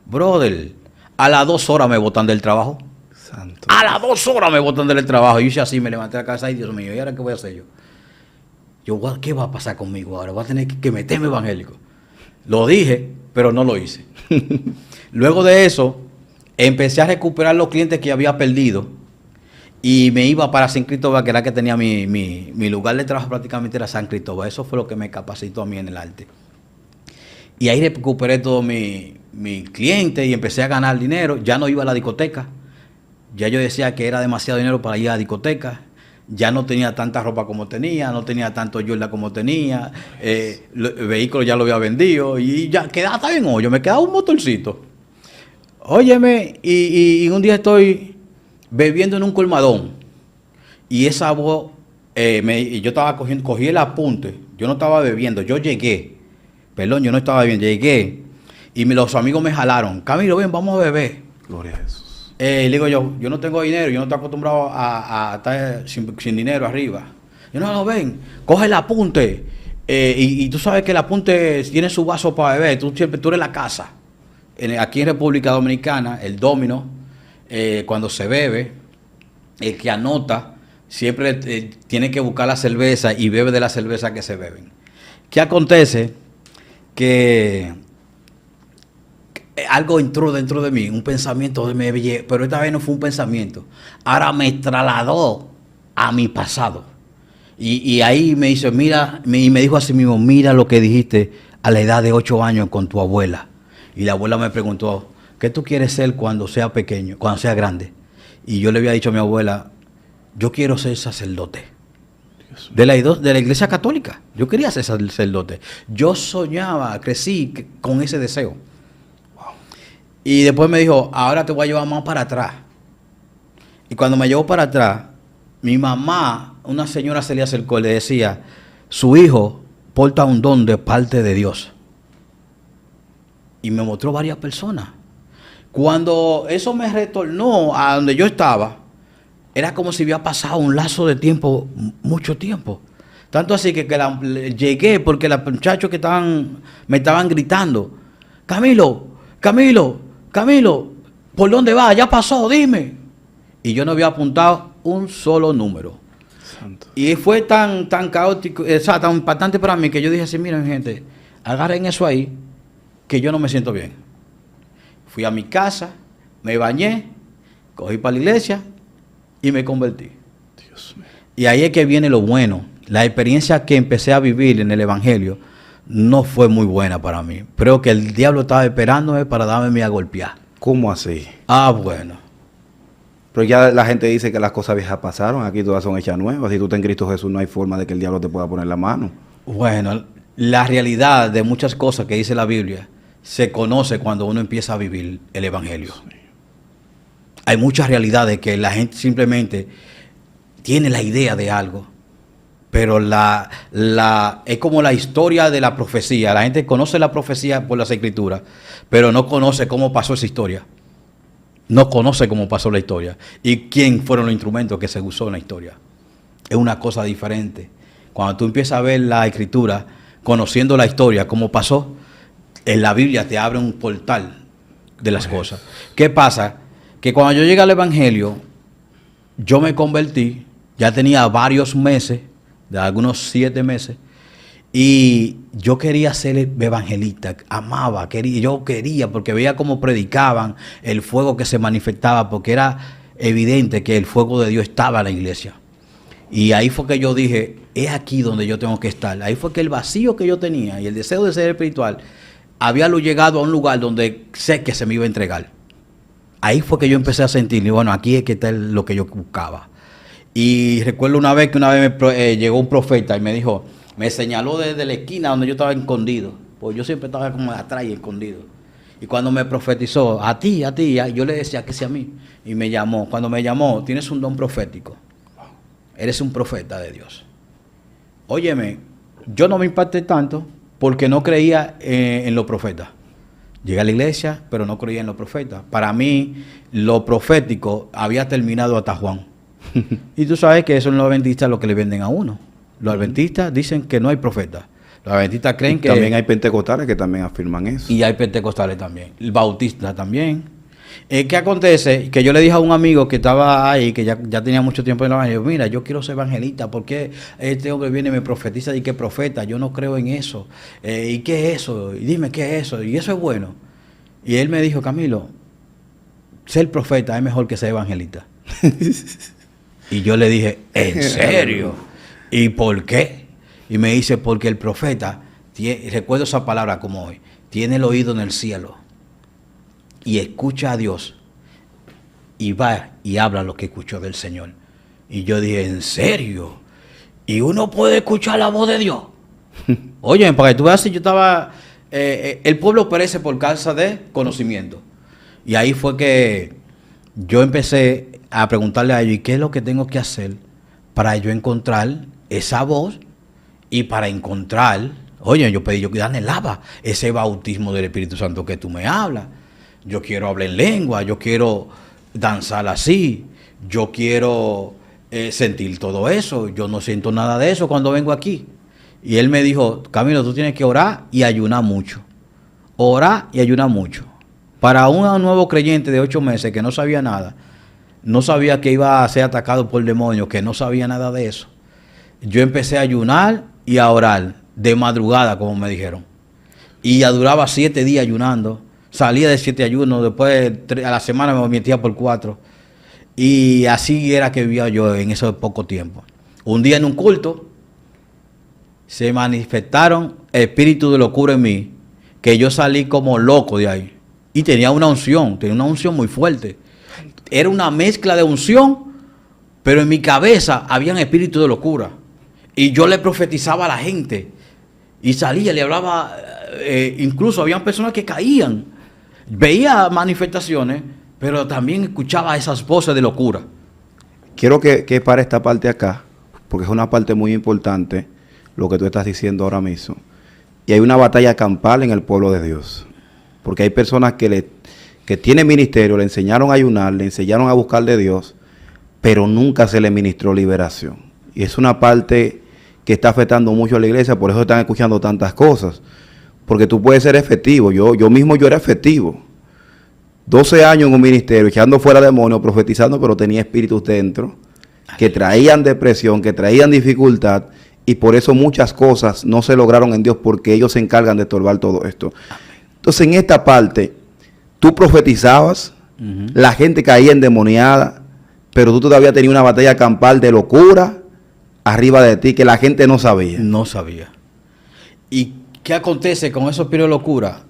Brother, a las 2 horas me botan del trabajo. Santo. A las 2 horas me botan del trabajo. Y yo hice así, me levanté a casa y Dios mío, ¿y ahora qué voy a hacer yo? ¿Qué va a pasar conmigo ahora? Voy a tener que meterme evangélico. Lo dije, pero no lo hice. Luego de eso, empecé a recuperar los clientes que había perdido y me iba para San Cristóbal, que era que tenía mi lugar de trabajo, prácticamente era San Cristóbal. Eso fue lo que me capacitó a mí en el arte. Y ahí recuperé todo mi cliente y empecé a ganar dinero. Ya no iba a la discoteca. Ya yo decía que era demasiado dinero para ir a la discoteca. Ya no tenía tanta ropa como tenía, no tenía tanto Jordan como tenía, el vehículo ya lo había vendido y ya quedaba bien hoyo, me quedaba un motorcito. Óyeme, y un día estoy bebiendo en un colmadón y esa voz, yo estaba cogí el apunte, yo no estaba bebiendo, yo no estaba bebiendo, llegué y los amigos me jalaron, Camilo, ven, vamos a beber. Gloria a Jesús. Le digo yo no tengo dinero, yo no estoy acostumbrado a estar sin dinero arriba. Yo no, ven, coge el apunte. Y tú sabes que el apunte tiene su vaso para beber, tú eres la casa. Aquí en República Dominicana, el domino, cuando se bebe, el que anota, siempre tiene que buscar la cerveza y bebe de la cerveza que se beben. ¿Qué acontece? Que algo entró dentro de mí, un pensamiento, pero esta vez no fue un pensamiento. Ahora me trasladó a mi pasado. Y ahí me dice, mira, y me dijo así mismo, mira lo que dijiste a la edad de 8 años con tu abuela. Y la abuela me preguntó, ¿qué tú quieres ser cuando sea pequeño, cuando sea grande? Y yo le había dicho a mi abuela, yo quiero ser sacerdote. de la iglesia católica. Yo quería ser sacerdote. Yo soñaba, crecí con ese deseo. Y después me dijo, ahora te voy a llevar más para atrás. Y cuando me llevó para atrás, mi mamá, una señora se le acercó y le decía, su hijo porta un don de parte de Dios. Y me mostró varias personas. Cuando eso me retornó a donde yo estaba, era como si había pasado un lazo de tiempo, mucho tiempo. Tanto así que llegué porque los muchachos que me estaban gritando, Camilo, ¿por dónde va? Ya pasó, dime. Y yo no había apuntado un solo número. Santo. Y fue tan caótico, tan impactante para mí que yo dije así, miren gente, agarren eso ahí, que yo no me siento bien. Fui a mi casa, me bañé, cogí para la iglesia y me convertí. Dios mío. Y ahí es que viene lo bueno. La experiencia que empecé a vivir en el Evangelio no fue muy buena para mí. Creo que el diablo estaba esperándome para darme a golpear. ¿Cómo así? Bueno. Pero ya la gente dice que las cosas viejas pasaron, aquí todas son hechas nuevas. Si tú estás en Cristo Jesús, no hay forma de que el diablo te pueda poner la mano. Bueno, la realidad de muchas cosas que dice la Biblia se conoce cuando uno empieza a vivir el Evangelio. Hay muchas realidades que la gente simplemente tiene la idea de algo, pero es como la historia de la profecía. La gente conoce la profecía por las Escrituras, pero no conoce cómo pasó esa historia. No conoce cómo pasó la historia y quién fueron los instrumentos que se usó en la historia. Es una cosa diferente. Cuando tú empiezas a ver la Escritura, conociendo la historia, cómo pasó, en la Biblia te abre un portal de las cosas. ¿Qué pasa? Que cuando yo llegué al Evangelio, yo me convertí, ya tenía varios meses, de algunos 7 meses, y yo quería ser evangelista, amaba, yo quería, porque veía cómo predicaban, el fuego que se manifestaba, porque era evidente que el fuego de Dios estaba en la iglesia. Y ahí fue que yo dije, es aquí donde yo tengo que estar. Ahí fue que el vacío que yo tenía y el deseo de ser espiritual, había llegado a un lugar donde sé que se me iba a entregar. Ahí fue que yo empecé a sentir, y bueno, aquí es que está lo que yo buscaba. Y recuerdo una vez me llegó un profeta y me dijo, me señaló desde la esquina donde yo estaba escondido, pues yo siempre estaba como atrás y escondido. Y cuando me profetizó, a ti, yo le decía que sí a mí. Y me llamó. Cuando me llamó, tienes un don profético. Eres un profeta de Dios. Óyeme, yo no me impacté tanto porque no creía en los profetas. Llegué a la iglesia, pero no creía en los profetas. Para mí, lo profético había terminado hasta Juan. Y tú sabes que eso en los adventistas lo que le venden a uno. Los adventistas dicen que no hay profetas. Los adventistas creen que... También hay pentecostales que también afirman eso. Y hay pentecostales también. El bautista también. ¿Qué acontece? Que yo le dije a un amigo que estaba ahí, que ya tenía mucho tiempo en el evangelio, mira, yo quiero ser evangelista, ¿por qué este hombre viene y me profetiza y que profeta? Yo no creo en eso. ¿Y qué es eso? Y dime qué es eso. Y eso es bueno. Y él me dijo, Camilo, ser profeta es mejor que ser evangelista. Y yo le dije, ¿en serio? ¿Y por qué? Y me dice, porque el profeta, recuerdo esa palabra como hoy, tiene el oído en el cielo y escucha a Dios y va y habla lo que escuchó del Señor. Y yo dije, ¿en serio? ¿Y uno puede escuchar la voz de Dios? Oye, para que tú veas, si yo estaba... el pueblo perece por causa de conocimiento. Y ahí fue que yo empecé a preguntarle a ellos, ¿y qué es lo que tengo que hacer para yo encontrar esa voz? Y para encontrar, oye, yo pedí, dame lava ese bautismo del Espíritu Santo que tú me hablas. Yo quiero hablar en lengua, yo quiero danzar así, yo quiero sentir todo eso. Yo no siento nada de eso cuando vengo aquí. Y él me dijo, Camilo, tú tienes que orar y ayunar mucho. Orar y ayunar mucho. Para un nuevo creyente de 8 meses que no sabía nada, no sabía que iba a ser atacado por demonios, que no sabía nada de eso. Yo empecé a ayunar y a orar de madrugada, como me dijeron. Y ya duraba 7 días ayunando. Salía de 7 ayunos, después a la semana me metía por 4. Y así era que vivía yo en ese poco tiempo. Un día en un culto, se manifestaron espíritus de locura en mí, que yo salí como loco de ahí. Y tenía una unción muy fuerte. Era una mezcla de unción, pero en mi cabeza habían espíritus de locura. Y yo le profetizaba a la gente. Y salía, le hablaba, incluso habían personas que caían. Veía manifestaciones, pero también escuchaba esas voces de locura. Quiero que pare esta parte acá, porque es una parte muy importante, lo que tú estás diciendo ahora mismo. Y hay una batalla campal en el pueblo de Dios. Porque hay personas que tienen ministerio, le enseñaron a ayunar, le enseñaron a buscar de Dios, pero nunca se le ministró liberación. Y es una parte que está afectando mucho a la iglesia, por eso están escuchando tantas cosas. Porque tú puedes ser efectivo. Yo mismo era efectivo. 12 años en un ministerio, echando fuera demonios, profetizando, pero tenía espíritus dentro, que traían depresión, que traían dificultad, y por eso muchas cosas no se lograron en Dios, porque ellos se encargan de estorbar todo esto. Entonces, en esta parte, tú profetizabas, la gente caía endemoniada, pero tú todavía tenías una batalla campal de locura arriba de ti que la gente no sabía. No sabía. ¿Y qué acontece con esos espíritus de locura?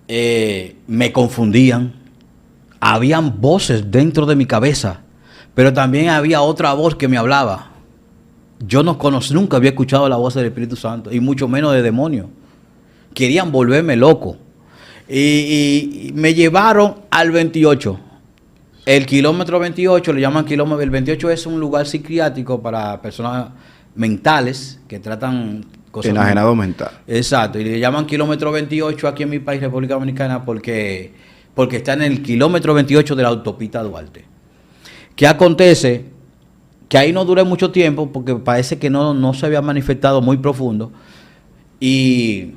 Me confundían. Habían voces dentro de mi cabeza, pero también había otra voz que me hablaba. Yo nunca había escuchado la voz del Espíritu Santo, y mucho menos de demonios. Querían volverme loco. Y me llevaron al 28. El kilómetro 28, le llaman kilómetro. El 28 es un lugar psiquiátrico para personas mentales que tratan cosas. Enajenado mental. Exacto. Y le llaman kilómetro 28 aquí en mi país, República Dominicana, porque está en el kilómetro 28 de la autopista Duarte. ¿Qué acontece? Que ahí no duré mucho tiempo porque parece que no se había manifestado muy profundo. Y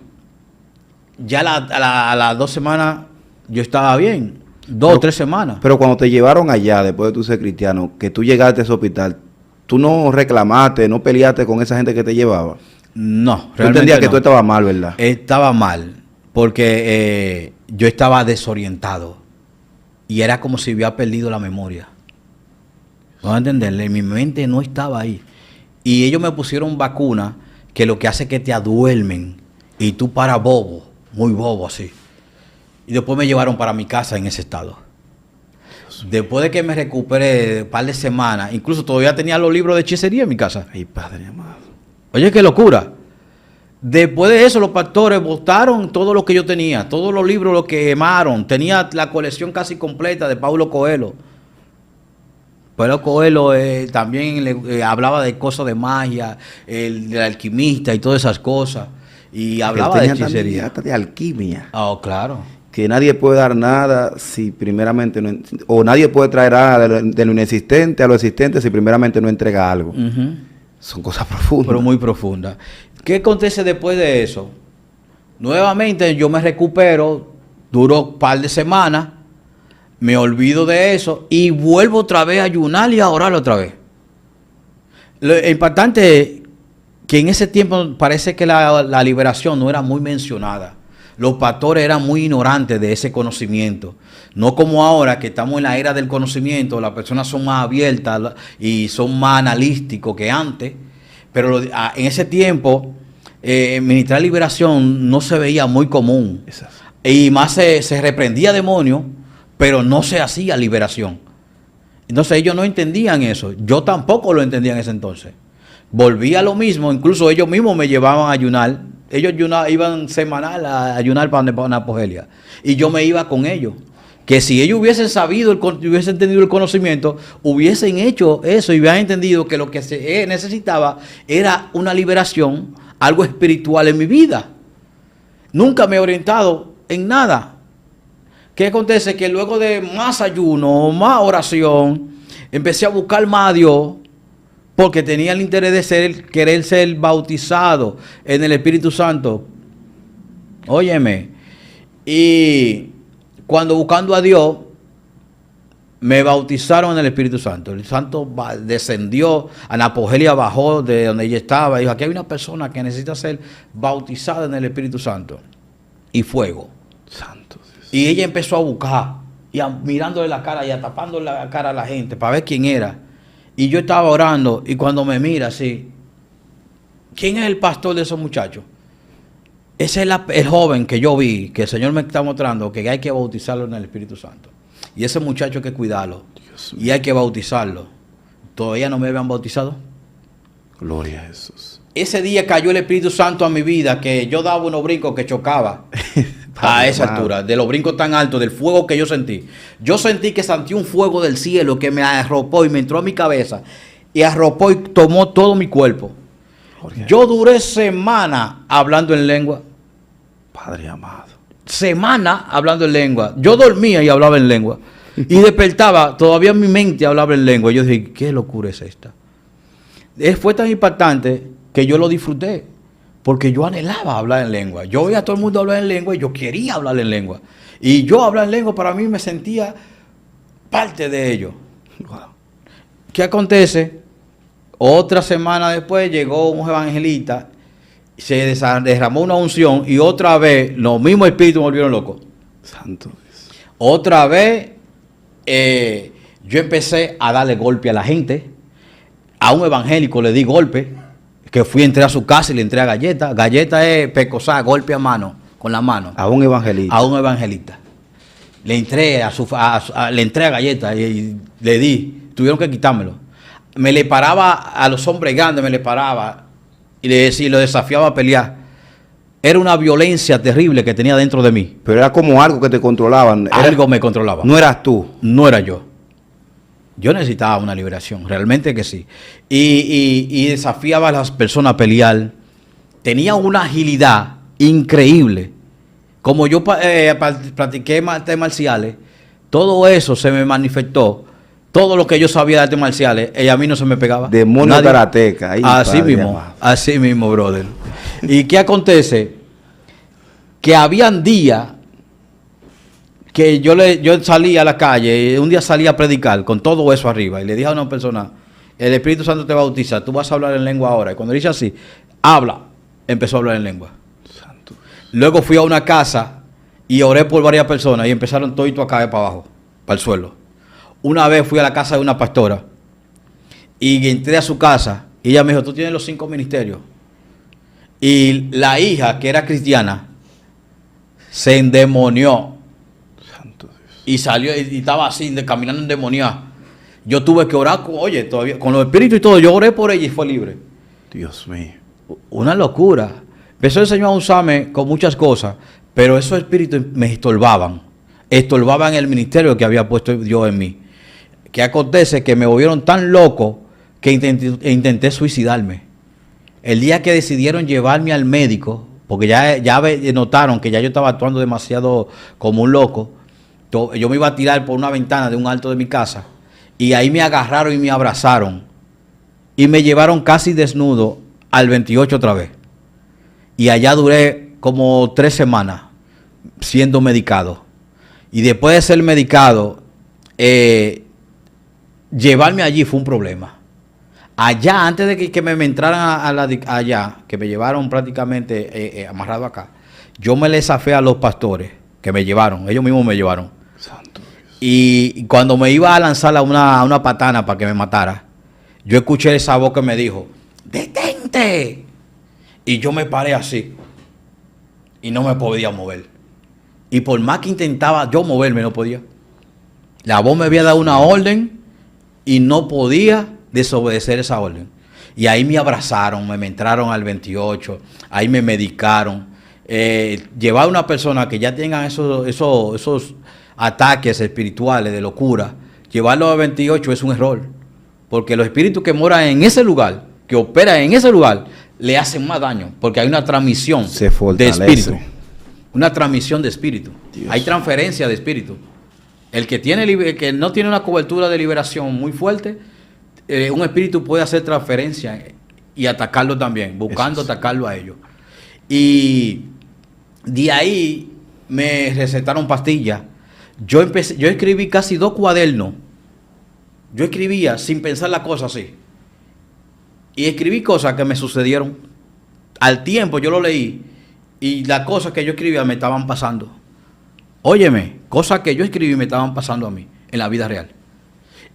ya a las 2 semanas yo estaba bien. 2 o 3 semanas. Pero cuando te llevaron allá, después de tú ser cristiano, que tú llegaste a ese hospital, tú no reclamaste, no peleaste con esa gente que te llevaba. No, realmente tú entendías que tú estabas mal, ¿verdad? Estaba mal, porque yo estaba desorientado. Y era como si hubiera perdido la memoria. ¿Van a entenderle? Mi mente no estaba ahí. Y ellos me pusieron vacuna que lo que hace es que te aduermen. Y tú paras bobo, muy bobo así. Y después me llevaron para mi casa en ese estado. Después de que me recuperé un par de semanas, incluso todavía tenía los libros de hechicería en mi casa. Ay, padre amado. Oye, qué locura. Después de eso, los pastores botaron todo lo que yo tenía. Todos los libros los quemaron. Tenía la colección casi completa de Paulo Coelho. Paulo Coelho también hablaba de cosas de magia, del alquimista y todas esas cosas. Y hablaba de hechicería. Hasta de alquimia. Oh, claro. Que nadie puede dar nada si primeramente no... O nadie puede traer nada de lo inexistente a lo existente si primeramente no entrega algo. Son cosas profundas. Pero muy profundas. ¿Qué acontece después de eso? Nuevamente yo me recupero, duró un par de semanas, me olvido de eso y vuelvo otra vez a ayunar y a orar otra vez. Lo importante es que en ese tiempo parece que la liberación no era muy mencionada. Los pastores eran muy ignorantes de ese conocimiento. No como ahora que estamos en la era del conocimiento, las personas son más abiertas y son más analíticos que antes. Pero en ese tiempo, ministrar liberación no se veía muy común. Exacto. Y más se reprendía demonios, pero no se hacía liberación. Entonces ellos no entendían eso. Yo tampoco lo entendía en ese entonces. Volvía a lo mismo, incluso ellos mismos me llevaban a ayunar. Ellos iban semanal a ayunar para Napogelia. Y yo me iba con ellos. Que si ellos hubiesen sabido, hubiesen tenido el conocimiento, hubiesen hecho eso y hubieran entendido que lo que se necesitaba era una liberación, algo espiritual en mi vida. Nunca me he orientado en nada. ¿Qué acontece? Que luego de más ayuno, más oración, empecé a buscar más a Dios. Porque tenía el interés de querer ser bautizado en el Espíritu Santo. Óyeme. Y cuando buscando a Dios, me bautizaron en el Espíritu Santo. El Santo descendió, Anapogelia bajó de donde ella estaba. Dijo, aquí hay una persona que necesita ser bautizada en el Espíritu Santo. Y fuego. Santo Dios. Y ella empezó a buscar, y mirándole la cara y a tapándole la cara a la gente para ver quién era. Y yo estaba orando y cuando me mira así, ¿quién es el pastor de esos muchachos? Ese es el joven que yo vi, que el Señor me está mostrando, que hay que bautizarlo en el Espíritu Santo. Y ese muchacho hay que cuidarlo. Y hay que bautizarlo. ¿Todavía no me habían bautizado? Gloria a Jesús. Ese día cayó el Espíritu Santo a mi vida, que yo daba unos brincos que chocaba a esa altura, de los brincos tan altos, del fuego que yo sentí. Yo sentí que sentí un fuego del cielo que me arropó y me entró a mi cabeza y arropó y tomó todo mi cuerpo. Yo duré semanas hablando en lengua. Padre amado. Semanas hablando en lengua. Yo dormía y hablaba en lengua. Y despertaba, todavía mi mente hablaba en lengua. Y yo dije, ¿qué locura es esta? Fue tan impactante que yo lo disfruté. Porque yo anhelaba hablar en lengua. Yo veía a todo el mundo hablar en lengua y yo quería hablar en lengua. Y yo hablar en lengua para mí me sentía parte de ello. Wow. ¿Qué acontece? Otra semana después llegó un evangelista, se derramó una unción y otra vez los mismos espíritus me volvieron loco. Santo Dios. Otra vez yo empecé a darle golpe a la gente. A un evangélico le di golpe, que fui, entré a su casa y le entré a galleta. Galleta es pecosar, golpe a mano, con la mano. A un evangelista. A un evangelista. Le entré a galleta y le di. Tuvieron que quitármelo. Me le paraba a los hombres grandes, me le paraba y le decía, lo desafiaba a pelear. Era una violencia terrible que tenía dentro de mí. Pero era como algo que te controlaban. Algo me controlaba. No eras tú. No era yo. Yo necesitaba una liberación, realmente que sí. Y desafiaba a las personas a pelear. Tenía una agilidad increíble. Como yo practiqué artes marciales, todo eso se me manifestó. Todo lo que yo sabía de artes marciales, a mí no se me pegaba. Demonio karateca. Así mismo, brother. ¿Y qué acontece? Que habían días que yo salía a la calle, y un día salía a predicar con todo eso arriba, y le dije a una persona, el Espíritu Santo te bautiza, tú vas a hablar en lengua ahora. Y cuando dice así, habla, empezó a hablar en lengua. Santo. Luego fui a una casa y oré por varias personas y empezaron todo a caer para abajo, para el suelo. Una vez fui a la casa de una pastora y entré a su casa y ella me dijo, tú tienes los 5 ministerios. Y la hija, que era cristiana, se endemonió. Santo Dios. Y salió y estaba así, caminando endemoniada. Yo tuve que orar, todavía con los espíritus y todo. Yo oré por ella y fue libre. Dios mío. Una locura. Empezó el Señor a usarme con muchas cosas, pero esos espíritus me estorbaban. Estorbaban el ministerio que había puesto Dios en mí. ¿Qué acontece? Que me volvieron tan loco que intenté suicidarme. El día que decidieron llevarme al médico, porque ya notaron que ya yo estaba actuando demasiado como un loco, yo me iba a tirar por una ventana de un alto de mi casa y ahí me agarraron y me abrazaron y me llevaron casi desnudo al 28 otra vez. Y allá duré como 3 semanas siendo medicado. Y después de ser medicado, llevarme allí fue un problema. Allá, antes de que me entraran allá, que me llevaron prácticamente amarrado acá, yo me les zafé a los pastores que me llevaron, ellos mismos me llevaron. Santo Dios. Y cuando me iba a lanzar a una patana para que me matara, yo escuché esa voz que me dijo, ¡detente! Y yo me paré así y no me podía mover. Y por más que intentaba yo moverme, no podía. La voz me había dado una orden y no podía desobedecer esa orden. Y ahí me abrazaron, me entraron al 28, ahí me medicaron. Llevar a una persona que ya tengan esos ataques espirituales de locura, llevarlo al 28 es un error. Porque los espíritus que moran en ese lugar, que operan en ese lugar, le hacen más daño. Porque hay una transmisión de espíritu. Una transmisión de espíritu. Dios. Hay transferencia de espíritu. El que no tiene una cobertura de liberación muy fuerte, un espíritu puede hacer transferencia y atacarlo también, buscando atacarlo a ellos. Y de ahí me recetaron pastillas. Yo escribí casi 2 cuadernos. Yo escribía sin pensar las cosas así. Y escribí cosas que me sucedieron. Al tiempo yo lo leí y las cosas que yo escribía me estaban pasando. Óyeme, cosas que yo escribí me estaban pasando a mí en la vida real.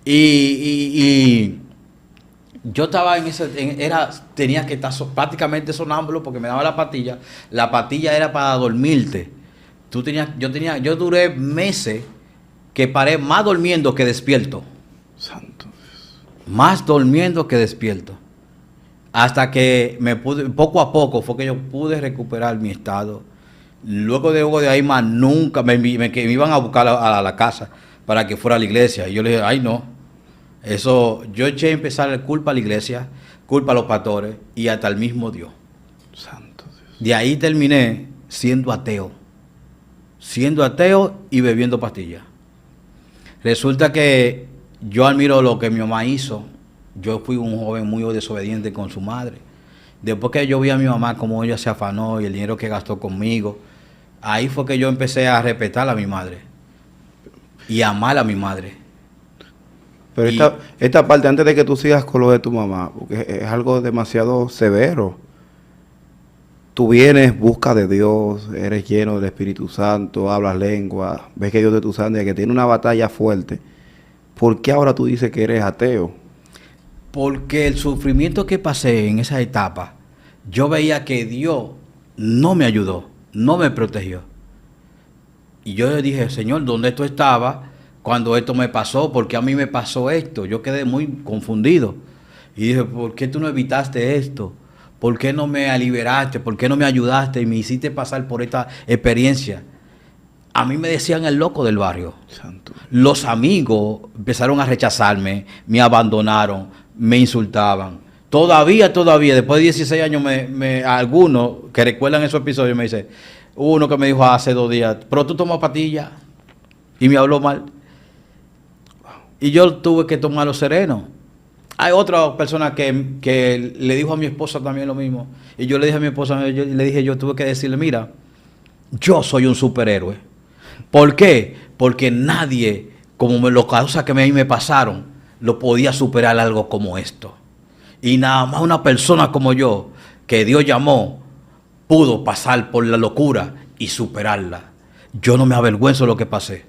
Y yo estaba tenía que estar prácticamente sonámbulo porque me daba la pastilla. La pastilla era para dormirte. Yo duré meses que paré más durmiendo que despierto. Santo Dios. Más durmiendo que despierto. hasta que poco a poco fue que yo pude recuperar mi estado. Luego de ahí más nunca que me iban a buscar a la casa para que fuera a la iglesia. Y yo le dije, ay no, eso, yo eché a empezar la culpa a la iglesia, culpa a los pastores y hasta el mismo Dios. Santo Dios. De ahí terminé siendo ateo y bebiendo pastillas. Resulta que yo admiro lo que mi mamá hizo. Yo fui un joven muy desobediente con su madre. Después que yo vi a mi mamá como ella se afanó y el dinero que gastó conmigo, ahí fue que yo empecé a respetar a mi madre y amar a mi madre. Pero esta parte, antes de que tú sigas con lo de tu mamá, porque es algo demasiado severo. Tú vienes, buscas de Dios, eres lleno del Espíritu Santo, hablas lengua, ves que Dios te está usando y que tiene una batalla fuerte. ¿Por qué ahora tú dices que eres ateo? Porque el sufrimiento que pasé en esa etapa, yo veía que Dios no me ayudó, no me protegió. Y yo le dije, Señor, ¿dónde tú estabas cuando esto me pasó? ¿Por qué a mí me pasó esto? Yo quedé muy confundido. Y dije, ¿por qué tú no evitaste esto? ¿Por qué no me liberaste? ¿Por qué no me ayudaste y me hiciste pasar por esta experiencia? A mí me decían el loco del barrio. Santo. Los amigos empezaron a rechazarme, me abandonaron, me insultaban. Todavía, después de 16 años, algunos que recuerdan esos episodios me dicen, uno que me dijo hace 2 días, pero tú tomas pastillas, y me habló mal. Y yo tuve que tomarlo sereno. Hay otra persona que le dijo a mi esposa también lo mismo. Y yo le dije a mi esposa, yo tuve que decirle, mira, yo soy un superhéroe. ¿Por qué? Porque nadie, como las cosas que a mí me pasaron, lo podía superar algo como esto. Y nada más una persona como yo, que Dios llamó, pudo pasar por la locura y superarla. Yo no me avergüenzo de lo que pasé.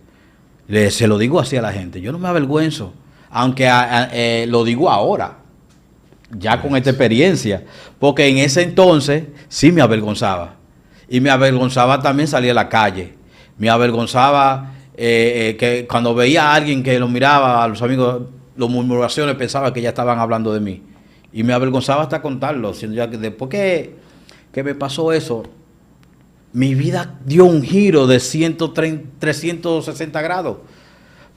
Se lo digo así a la gente, yo no me avergüenzo. Aunque lo digo ahora, ya con esta experiencia, porque en ese entonces sí me avergonzaba. Y me avergonzaba también salir a la calle. Me avergonzaba que cuando veía a alguien que lo miraba, a los amigos, las murmuraciones, pensaba que ya estaban hablando de mí. Y me avergonzaba hasta contarlo. Ya que después que me pasó eso, mi vida dio un giro de 360 grados.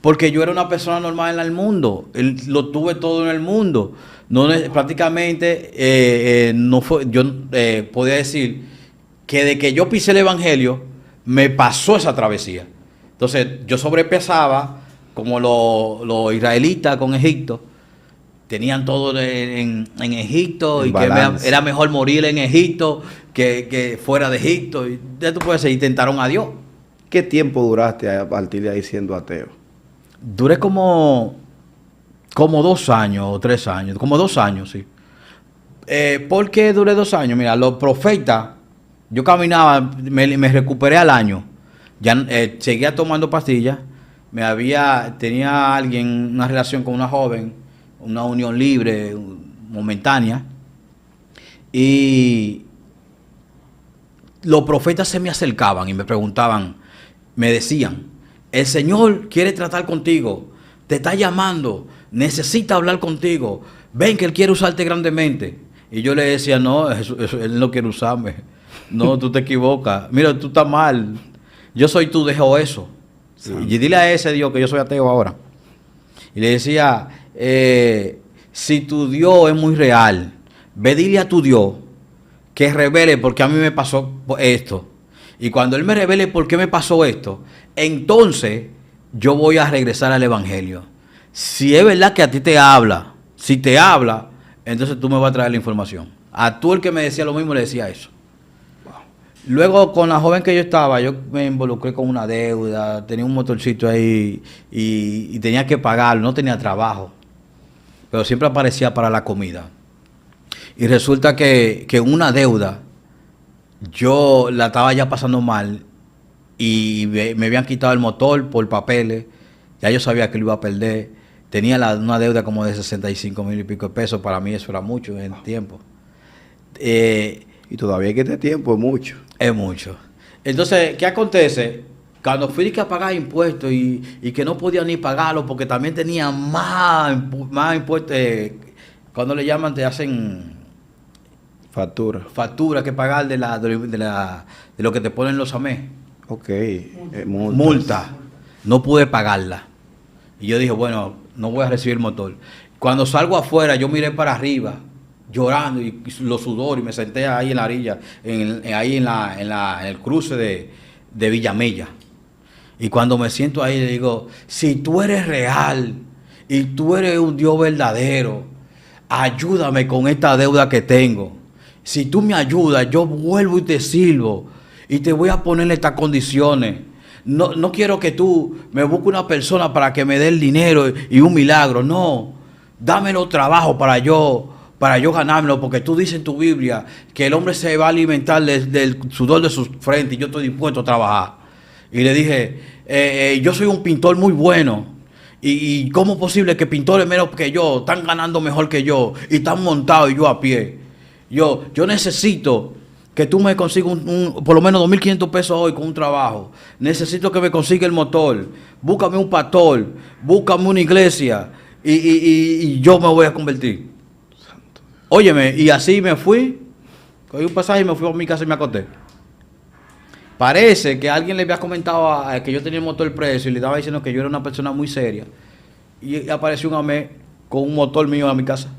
Porque yo era una persona normal en el mundo, lo tuve todo en el mundo. No, prácticamente no fue, yo podía decir que de que yo pisé el evangelio, me pasó esa travesía. Entonces yo sobrepesaba como los israelitas con Egipto, tenían todo en Egipto y que era mejor morir en Egipto que fuera de Egipto. Y ya tú puedes decir, tentaron a Dios. ¿Qué tiempo duraste a partir de ahí siendo ateo? Duré como 2 años o 3 años, como 2 años, sí. ¿Por qué duré 2 años? Mira, los profetas, yo caminaba, me recuperé al año, ya seguía tomando pastillas, tenía alguien, una relación con una joven, una unión libre, momentánea, y los profetas se me acercaban y me preguntaban, me decían, el Señor quiere tratar contigo, te está llamando, necesita hablar contigo, ven que Él quiere usarte grandemente. Y yo le decía, no, Él no quiere usarme, no, tú te equivocas, mira, tú estás mal, yo soy tú, dejo eso. Sí. Y dile a ese Dios que yo soy ateo ahora. Y le decía, si tu Dios es muy real, ve dile a tu Dios que revele porque a mí me pasó esto. Y cuando Él me revele por qué me pasó esto, entonces yo voy a regresar al evangelio. Si es verdad que a ti te habla, si te habla, entonces tú me vas a traer la información. A tú el que me decía lo mismo le decía eso. Wow. Luego con la joven que yo estaba, yo me involucré con una deuda, tenía un motorcito ahí y tenía que pagarlo, no tenía trabajo, pero siempre aparecía para la comida. Y resulta que una deuda, yo la estaba ya pasando mal y me habían quitado el motor por papeles, ya yo sabía que lo iba a perder, tenía una deuda como de 65,000 y pico de pesos, para mí eso era mucho en el tiempo. Y todavía que este tiempo es mucho. Es mucho. Entonces, ¿qué acontece? Cuando fui a pagar impuestos y que no podía ni pagarlo porque también tenía más impuestos, cuando le llaman te hacen factura que pagar de lo que te ponen los AME. Ok. Multa. No pude pagarla. Y yo dije, bueno, no voy a recibir el motor. Cuando salgo afuera, yo miré para arriba, llorando, y los sudores, y me senté ahí en la orilla, ahí en el cruce de Villamella. Y cuando me siento ahí, le digo, si tú eres real y tú eres un Dios verdadero, ayúdame con esta deuda que tengo. Si tú me ayudas, yo vuelvo y te sirvo y te voy a poner estas condiciones. No quiero que tú me busques una persona para que me dé el dinero y un milagro. No, dámelo trabajo para yo ganármelo, porque tú dices en tu Biblia que el hombre se va a alimentar del sudor de su frente y yo estoy dispuesto a trabajar. Y le dije, yo soy un pintor muy bueno. ¿Y cómo es posible que pintores menos que yo están ganando mejor que yo y están montados y yo a pie? Yo necesito que tú me consigas por lo menos 2.500 pesos hoy con un trabajo. Necesito que me consiga el motor. Búscame un pastor, búscame una iglesia y yo me voy a convertir. Óyeme, y así me fui, cogí un pasaje y me fui a mi casa y me acosté. Parece que alguien le había comentado que yo tenía el motor preso y le estaba diciendo que yo era una persona muy seria. Y apareció un AME con un motor mío a mi casa.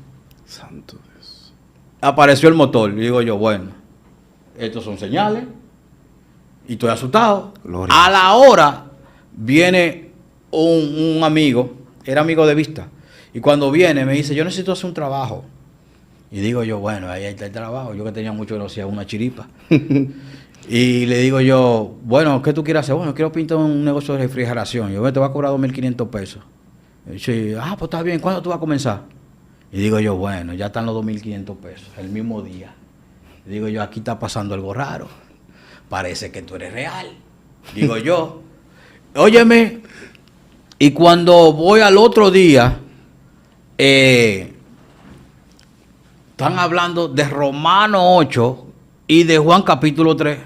Santo Dios. Apareció el motor y digo yo, bueno, estos son señales. Y estoy asustado. Gloria. A la hora viene un amigo, era amigo de vista. Y cuando viene me dice, yo necesito hacer un trabajo. Y digo yo, bueno, ahí está el trabajo. Yo que tenía mucho que hacía una chiripa. Y le digo yo, bueno, ¿qué tú quieres hacer? Bueno, quiero pintar un negocio de refrigeración. Yo te voy a cobrar 2.500 pesos. Y dice, pues está bien, ¿cuándo tú vas a comenzar? Y digo yo, bueno, ya están los 2.500 pesos, el mismo día. Y digo yo, aquí está pasando algo raro. Parece que tú eres real. Digo yo, óyeme, y cuando voy al otro día, están hablando de Romanos 8 y de Juan capítulo 3.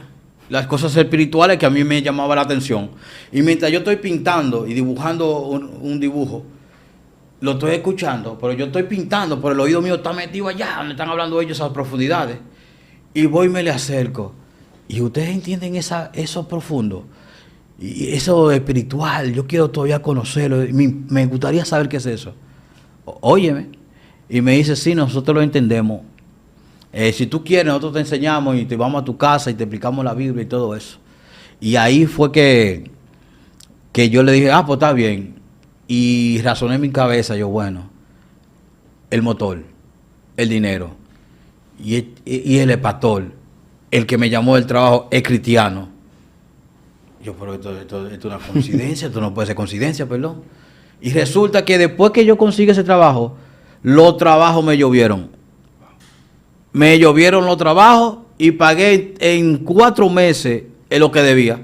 Las cosas espirituales que a mí me llamaban la atención. Y mientras yo estoy pintando y dibujando un dibujo, lo estoy escuchando, pero yo estoy pintando, pero el oído mío está metido allá, donde están hablando ellos a esas profundidades. Y voy y me le acerco. Y ustedes entienden eso profundo. Y eso espiritual, yo quiero todavía conocerlo. Me gustaría saber qué es eso. Óyeme. Y me dice, sí, nosotros lo entendemos. Si tú quieres, nosotros te enseñamos y te vamos a tu casa y te explicamos la Biblia y todo eso. Y ahí fue que yo le dije, pues está bien. Y razoné en mi cabeza, yo, bueno, el motor, el dinero y el pastor, el que me llamó del trabajo, es cristiano. Yo, pero esto es una coincidencia, esto no puede ser coincidencia, perdón. Y resulta que después que yo consigo ese trabajo, los trabajos me llovieron. Me llovieron los trabajos y pagué en 4 meses lo que debía.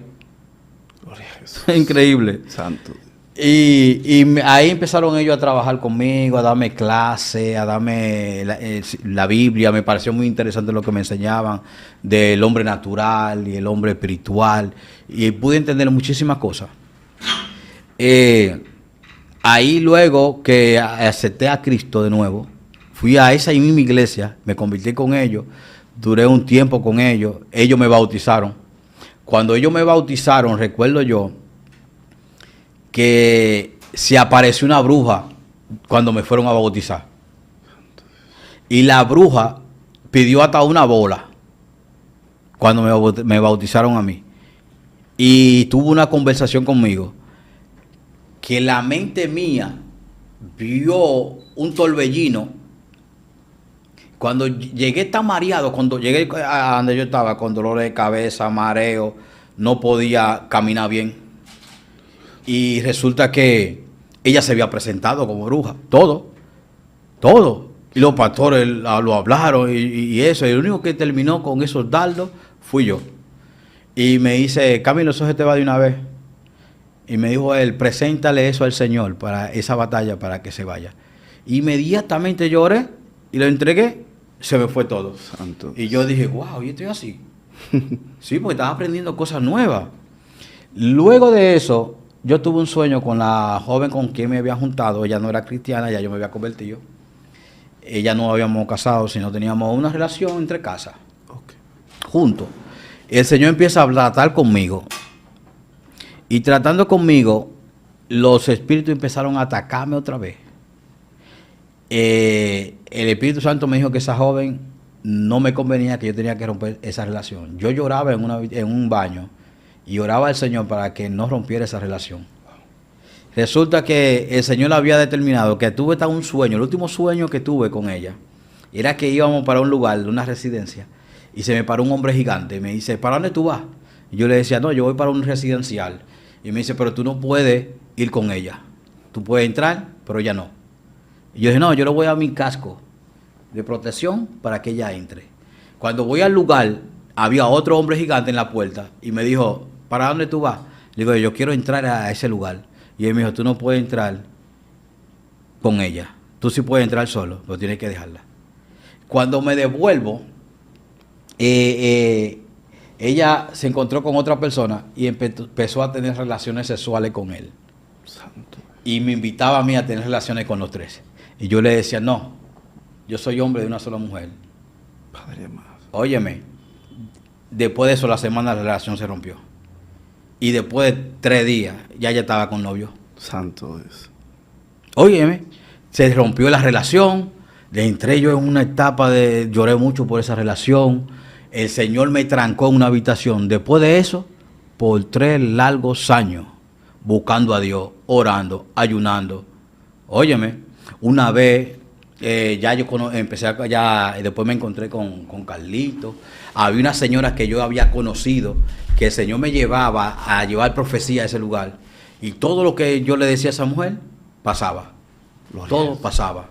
Gloria a Jesús. Increíble. Santo. Y ahí empezaron ellos a trabajar conmigo, a darme clases, a darme la Biblia. Me pareció muy interesante lo que me enseñaban del hombre natural y el hombre espiritual. Y pude entender muchísimas cosas. Ahí luego que acepté a Cristo de nuevo, fui a esa misma iglesia, me convertí con ellos, duré un tiempo con ellos, ellos me bautizaron. Cuando ellos me bautizaron, recuerdo yo que se apareció una bruja cuando me fueron a bautizar. Y la bruja pidió hasta una bola cuando me bautizaron a mí. Y tuvo una conversación conmigo que la mente mía vio un torbellino. Cuando llegué tan mareado, cuando llegué a donde yo estaba con dolores de cabeza, mareo, no podía caminar bien. Y resulta que ella se había presentado como bruja, todo. Y los pastores lo hablaron y eso. Y el único que terminó con esos dardos fui yo. Y me dice, Camilo, eso se te va de una vez. Y me dijo él, preséntale eso al Señor para esa batalla, para que se vaya. Inmediatamente lloré y lo entregué, se me fue todo. Santo. Y yo dije, wow, y estoy así. Sí, porque estaba aprendiendo cosas nuevas. Luego de eso, yo tuve un sueño con la joven con quien me había juntado. Ella no era cristiana, ya yo me había convertido. ella no habíamos casado, sino teníamos una relación entre casas, Okay. juntos. El Señor empieza a tratar conmigo. Y tratando conmigo, los espíritus empezaron a atacarme otra vez. El Espíritu Santo me dijo que esa joven no me convenía, que yo tenía que romper esa relación. Yo lloraba en un baño y oraba al Señor para que no rompiera esa relación. Resulta que el Señor había determinado que tuve un sueño, el último sueño que tuve con ella, era que íbamos para un lugar, de una residencia, y se me paró un hombre gigante y me dice, ¿para dónde tú vas? Y yo le decía, no, yo voy para un residencial. Y me dice, pero tú no puedes ir con ella. Tú puedes entrar, pero ella no. Y yo dije, no, yo le voy a mi casco de protección para que ella entre. Cuando voy al lugar, había otro hombre gigante en la puerta y me dijo, ¿para dónde tú vas? Le digo, yo quiero entrar a ese lugar. Y él me dijo, tú no puedes entrar con ella. Tú sí puedes entrar solo, pero tienes que dejarla. Cuando me devuelvo, ella se encontró con otra persona y empezó a tener relaciones sexuales con él. Santo. Y me invitaba a mí a tener relaciones con los tres. Y yo le decía, no, yo soy hombre de una sola mujer. Padre amado. Óyeme, después de eso la semana la relación se rompió. Y después de 3 días ya ella estaba con novio. Santo Dios. Óyeme, se rompió la relación. Le entré yo en una etapa de... Lloré mucho por esa relación. El Señor me trancó en una habitación. Después de eso, por 3 largos años, buscando a Dios, orando, ayunando. Óyeme, una vez... ya yo empecé después me encontré con Carlito. Había una señora que yo había conocido, que el Señor me llevaba a llevar profecía a ese lugar. Y todo lo que yo le decía a esa mujer, pasaba. Todo pasaba.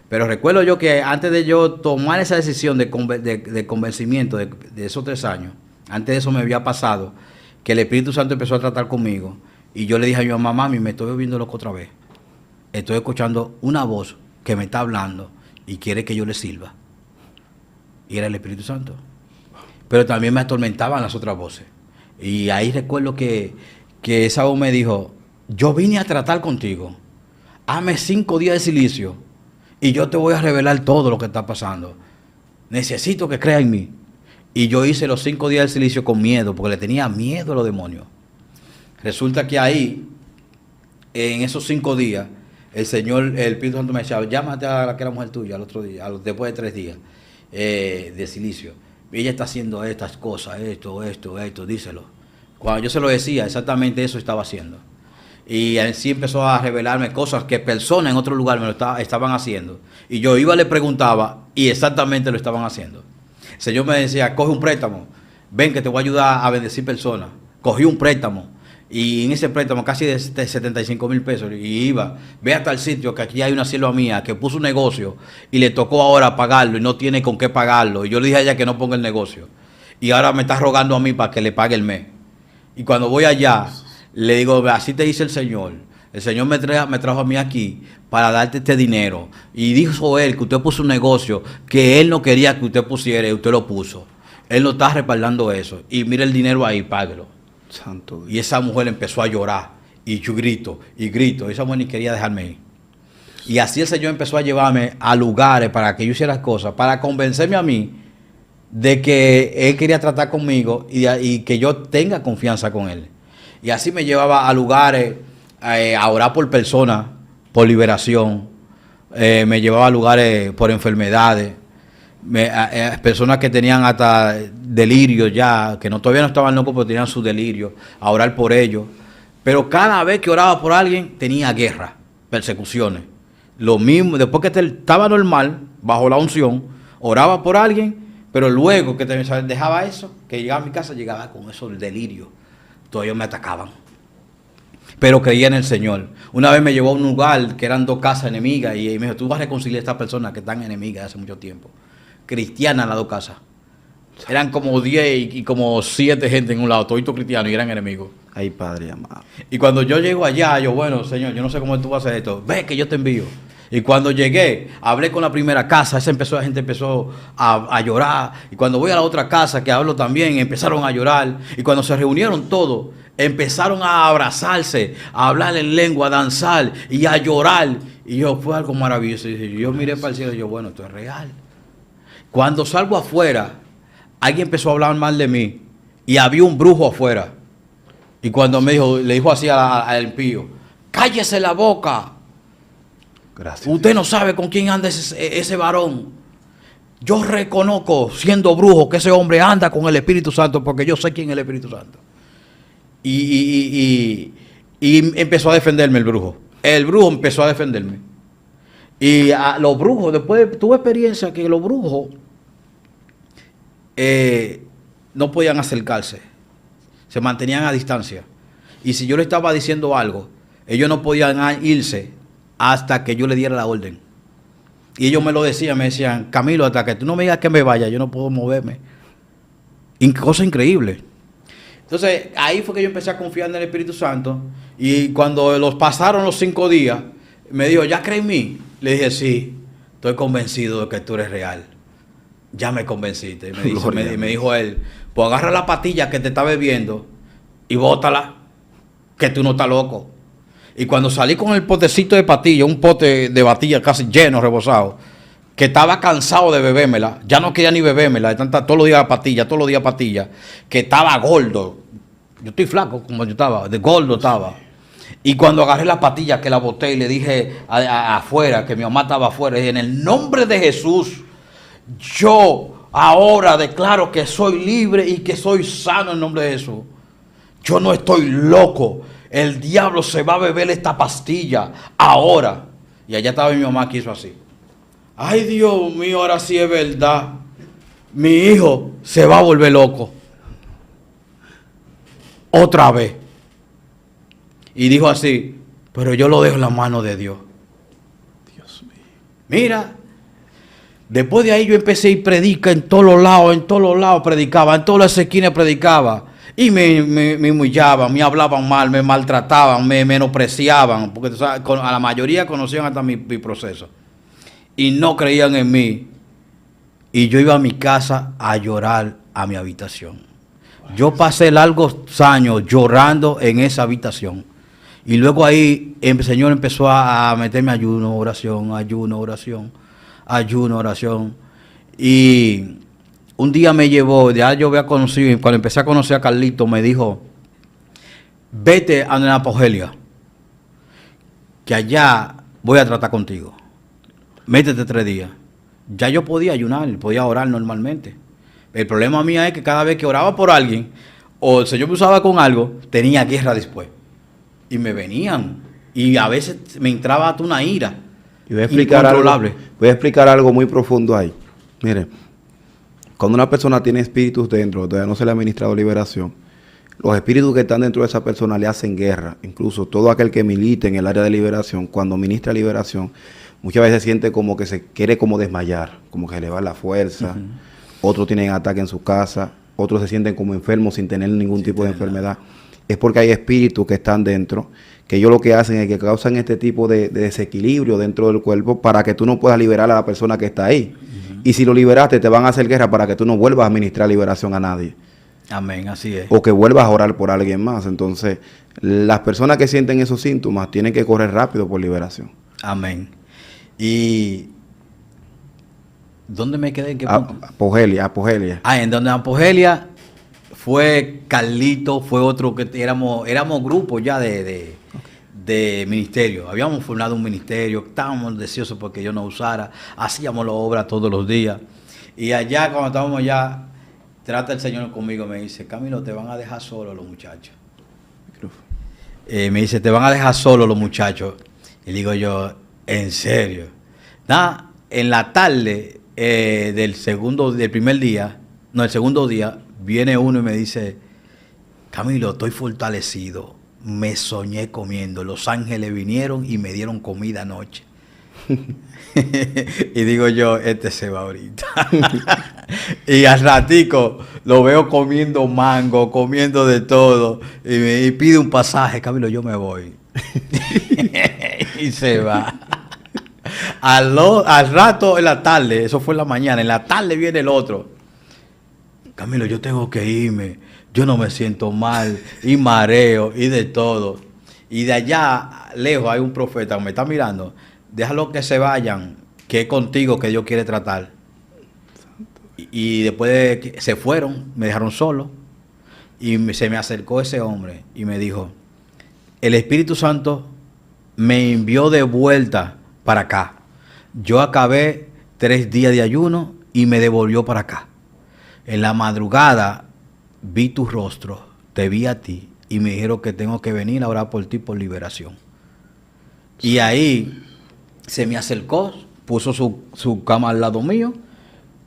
Pero recuerdo yo que antes de yo tomar esa decisión de convencimiento de esos 3 años, antes de eso me había pasado, que el Espíritu Santo empezó a tratar conmigo. Y yo le dije a mi mamá, mami, me estoy volviendo loco otra vez. Estoy escuchando una voz que me está hablando y quiere que yo le sirva. Y era el Espíritu Santo. Pero también me atormentaban las otras voces. Y ahí recuerdo que esa voz me dijo, yo vine a tratar contigo. Hazme 5 días de silicio y yo te voy a revelar todo lo que está pasando. Necesito que creas en mí. Y yo hice los 5 días de silicio con miedo, porque le tenía miedo a los demonios. Resulta que ahí, en esos 5 días, el Espíritu Santo me decía, llámate a la que era mujer tuya al otro día, después de 3 días de silicio. Ella está haciendo estas cosas, esto, díselo. Cuando yo se lo decía, exactamente eso estaba haciendo. Y así empezó a revelarme cosas que personas en otro lugar me lo estaban haciendo. Y yo iba, le preguntaba y exactamente lo estaban haciendo. El Señor me decía, coge un préstamo, ven que te voy a ayudar a bendecir personas. Cogí un préstamo. Y en ese préstamo casi de 75,000 pesos. Y iba, ve hasta el sitio que aquí hay una sierva mía que puso un negocio y le tocó ahora pagarlo y no tiene con qué pagarlo. Y yo le dije a ella que no ponga el negocio. Y ahora me está rogando a mí para que le pague el mes. Y cuando voy allá, le digo, así te dice el Señor. El Señor me trajo a mí aquí para darte este dinero. Y dijo él que usted puso un negocio que él no quería que usted pusiera y usted lo puso. Él no está respaldando eso. Y mire el dinero ahí, páguelo. Santo Dios. Y esa mujer empezó a llorar, y yo grito, esa mujer ni quería dejarme ir. Y así el Señor empezó a llevarme a lugares para que yo hiciera las para convencerme a mí de que Él quería tratar conmigo y que yo tenga confianza con Él. Y así me llevaba a lugares, a orar por personas, por liberación, me llevaba a lugares por enfermedades, personas que tenían hasta delirio ya, que todavía no estaban locos, pero tenían su delirio, a orar por ellos. Pero cada vez que oraba por alguien, tenía guerra, persecuciones. Lo mismo, después que estaba normal, bajo la unción, oraba por alguien, pero luego que dejaba eso, que llegaba a mi casa, llegaba con eso del delirio. Todos ellos me atacaban. Pero creía en el Señor. Una vez me llevó a un lugar que eran 2 casas enemigas y me dijo, tú vas a reconciliar a estas personas que están enemigas hace mucho tiempo. Cristianas las 2 casas. Eran como 10 y como 7 gente en un lado, toditos cristianos y eran enemigos. Ay, Padre amado. Y cuando yo llego allá, yo, bueno, Señor, yo no sé cómo tú vas a hacer esto. Ve que yo te envío. Y cuando llegué, hablé con la primera casa, la gente empezó a llorar. Y cuando voy a la otra casa, que hablo también, empezaron a llorar. Y cuando se reunieron todos, empezaron a abrazarse, a hablar en lengua, a danzar y a llorar. Y yo, fue algo maravilloso. Y yo miré para el cielo y yo, bueno, esto es real. Cuando salgo afuera, alguien empezó a hablar mal de mí. Y había un brujo afuera. Y cuando le dijo así al impío, cállese la boca. Gracias. Usted no sabe con quién anda ese varón. Yo reconozco, siendo brujo, que ese hombre anda con el Espíritu Santo, porque yo sé quién es el Espíritu Santo. Y empezó a defenderme el brujo. El brujo empezó a defenderme. Y a los brujos, después tuve experiencia que los brujos no podían acercarse. Se mantenían a distancia. Y si yo le estaba diciendo algo, ellos no podían irse hasta que yo le diera la orden. Y ellos me lo decían, me decían, Camilo, hasta que tú no me digas que me vaya, yo no puedo moverme. Cosa increíble. Entonces, ahí fue que yo empecé a confiar en el Espíritu Santo. Y cuando los pasaron los 5 días, me dijo, ¿ya crees en mí? Le dije, sí, estoy convencido de que tú eres real. Ya me convenciste. Me dijo él, pues agarra la patilla que te está bebiendo y bótala, que tú no estás loco. Y cuando salí con el potecito de patilla, un pote de patilla casi lleno, rebosado, que estaba cansado de bebérmela, ya no quería ni bebérmela, de tanta, todos los días patilla, que estaba gordo. Yo estoy flaco como yo estaba, de gordo estaba. Y cuando agarré la patilla que la boté y le dije afuera, que mi mamá estaba afuera, dije, en el nombre de Jesús, yo ahora declaro que soy libre y que soy sano en nombre de Jesús. Yo no estoy loco. El diablo se va a beber esta pastilla ahora. Y allá estaba mi mamá que hizo así. Ay, Dios mío, ahora sí es verdad. Mi hijo se va a volver loco. Otra vez. Y dijo así, pero yo lo dejo en la mano de Dios. Dios mío. Mira, después de ahí yo empecé y predica en todos los lados predicaba, en todas las esquinas predicaba. Y me humillaban, me hablaban mal, me maltrataban, me menospreciaban, porque ¿sabes? A la mayoría conocían hasta mi proceso. Y no creían en mí. Y yo iba a mi casa a llorar a mi habitación. Yo pasé largos años llorando en esa habitación. Y luego ahí el Señor empezó a meterme ayuno, oración. Y un día me llevó, ya yo había conocido, cuando empecé a conocer a Carlito, me dijo, vete a la Apogelia, que allá voy a tratar contigo. Métete 3 días. Ya yo podía ayunar, podía orar normalmente. El problema mío es que cada vez que oraba por alguien, o el Señor me usaba con algo, tenía guerra después. Y me venían. Y a veces me entraba hasta una ira. Y voy a explicar algo muy profundo ahí. Mire, cuando una persona tiene espíritus dentro, todavía no se le ha administrado liberación, los espíritus que están dentro de esa persona le hacen guerra. Incluso todo aquel que milite en el área de liberación, cuando ministra liberación, muchas veces siente como que se quiere como desmayar, como que le va la fuerza. Otros tienen ataque en su casa, otros se sienten como enfermos sin tener ningún tipo de enfermedad. Es porque hay espíritus que están dentro, que ellos lo que hacen es que causan este tipo de desequilibrio dentro del cuerpo para que tú no puedas liberar a la persona que está ahí. Y si lo liberaste, te van a hacer guerra para que tú no vuelvas a administrar liberación a nadie. Amén, así es. O que vuelvas a orar por alguien más. Entonces, las personas que sienten esos síntomas tienen que correr rápido por liberación. Amén. ¿Y dónde me quedé? ¿En qué punto? Apogelia. En donde Apogelia fue Carlito, fue otro que éramos grupos ya de ministerio. Habíamos formado un ministerio, estábamos deseosos porque yo no usara, hacíamos la obra todos los días. Y allá cuando estábamos allá, trata el Señor conmigo, me dice, Camilo, te van a dejar solos los muchachos. Me dice, te van a dejar solos los muchachos. Y digo yo, ¿en serio? Nada, en la tarde del segundo día, viene uno y me dice, Camilo, estoy fortalecido. Me soñé comiendo. Los ángeles vinieron y me dieron comida anoche. Y digo yo, este se va ahorita. Y al ratico lo veo comiendo mango, comiendo de todo. Y pide un pasaje. Camilo, yo me voy. Y se va. Al rato, en la tarde, eso fue en la mañana, en la tarde viene el otro. Camilo, yo tengo que irme, yo no me siento mal, y mareo, y de todo. Y de allá, lejos, hay un profeta que me está mirando. Déjalo que se vayan, que es contigo que Dios quiere tratar. Y después de que se fueron, me dejaron solo. Y se me acercó ese hombre y me dijo, el Espíritu Santo me envió de vuelta para acá. Yo acabé 3 días de ayuno y me devolvió para acá. En la madrugada vi tu rostro, te vi a ti y me dijeron que tengo que venir a orar por ti por liberación. Y ahí se me acercó, puso su cama al lado mío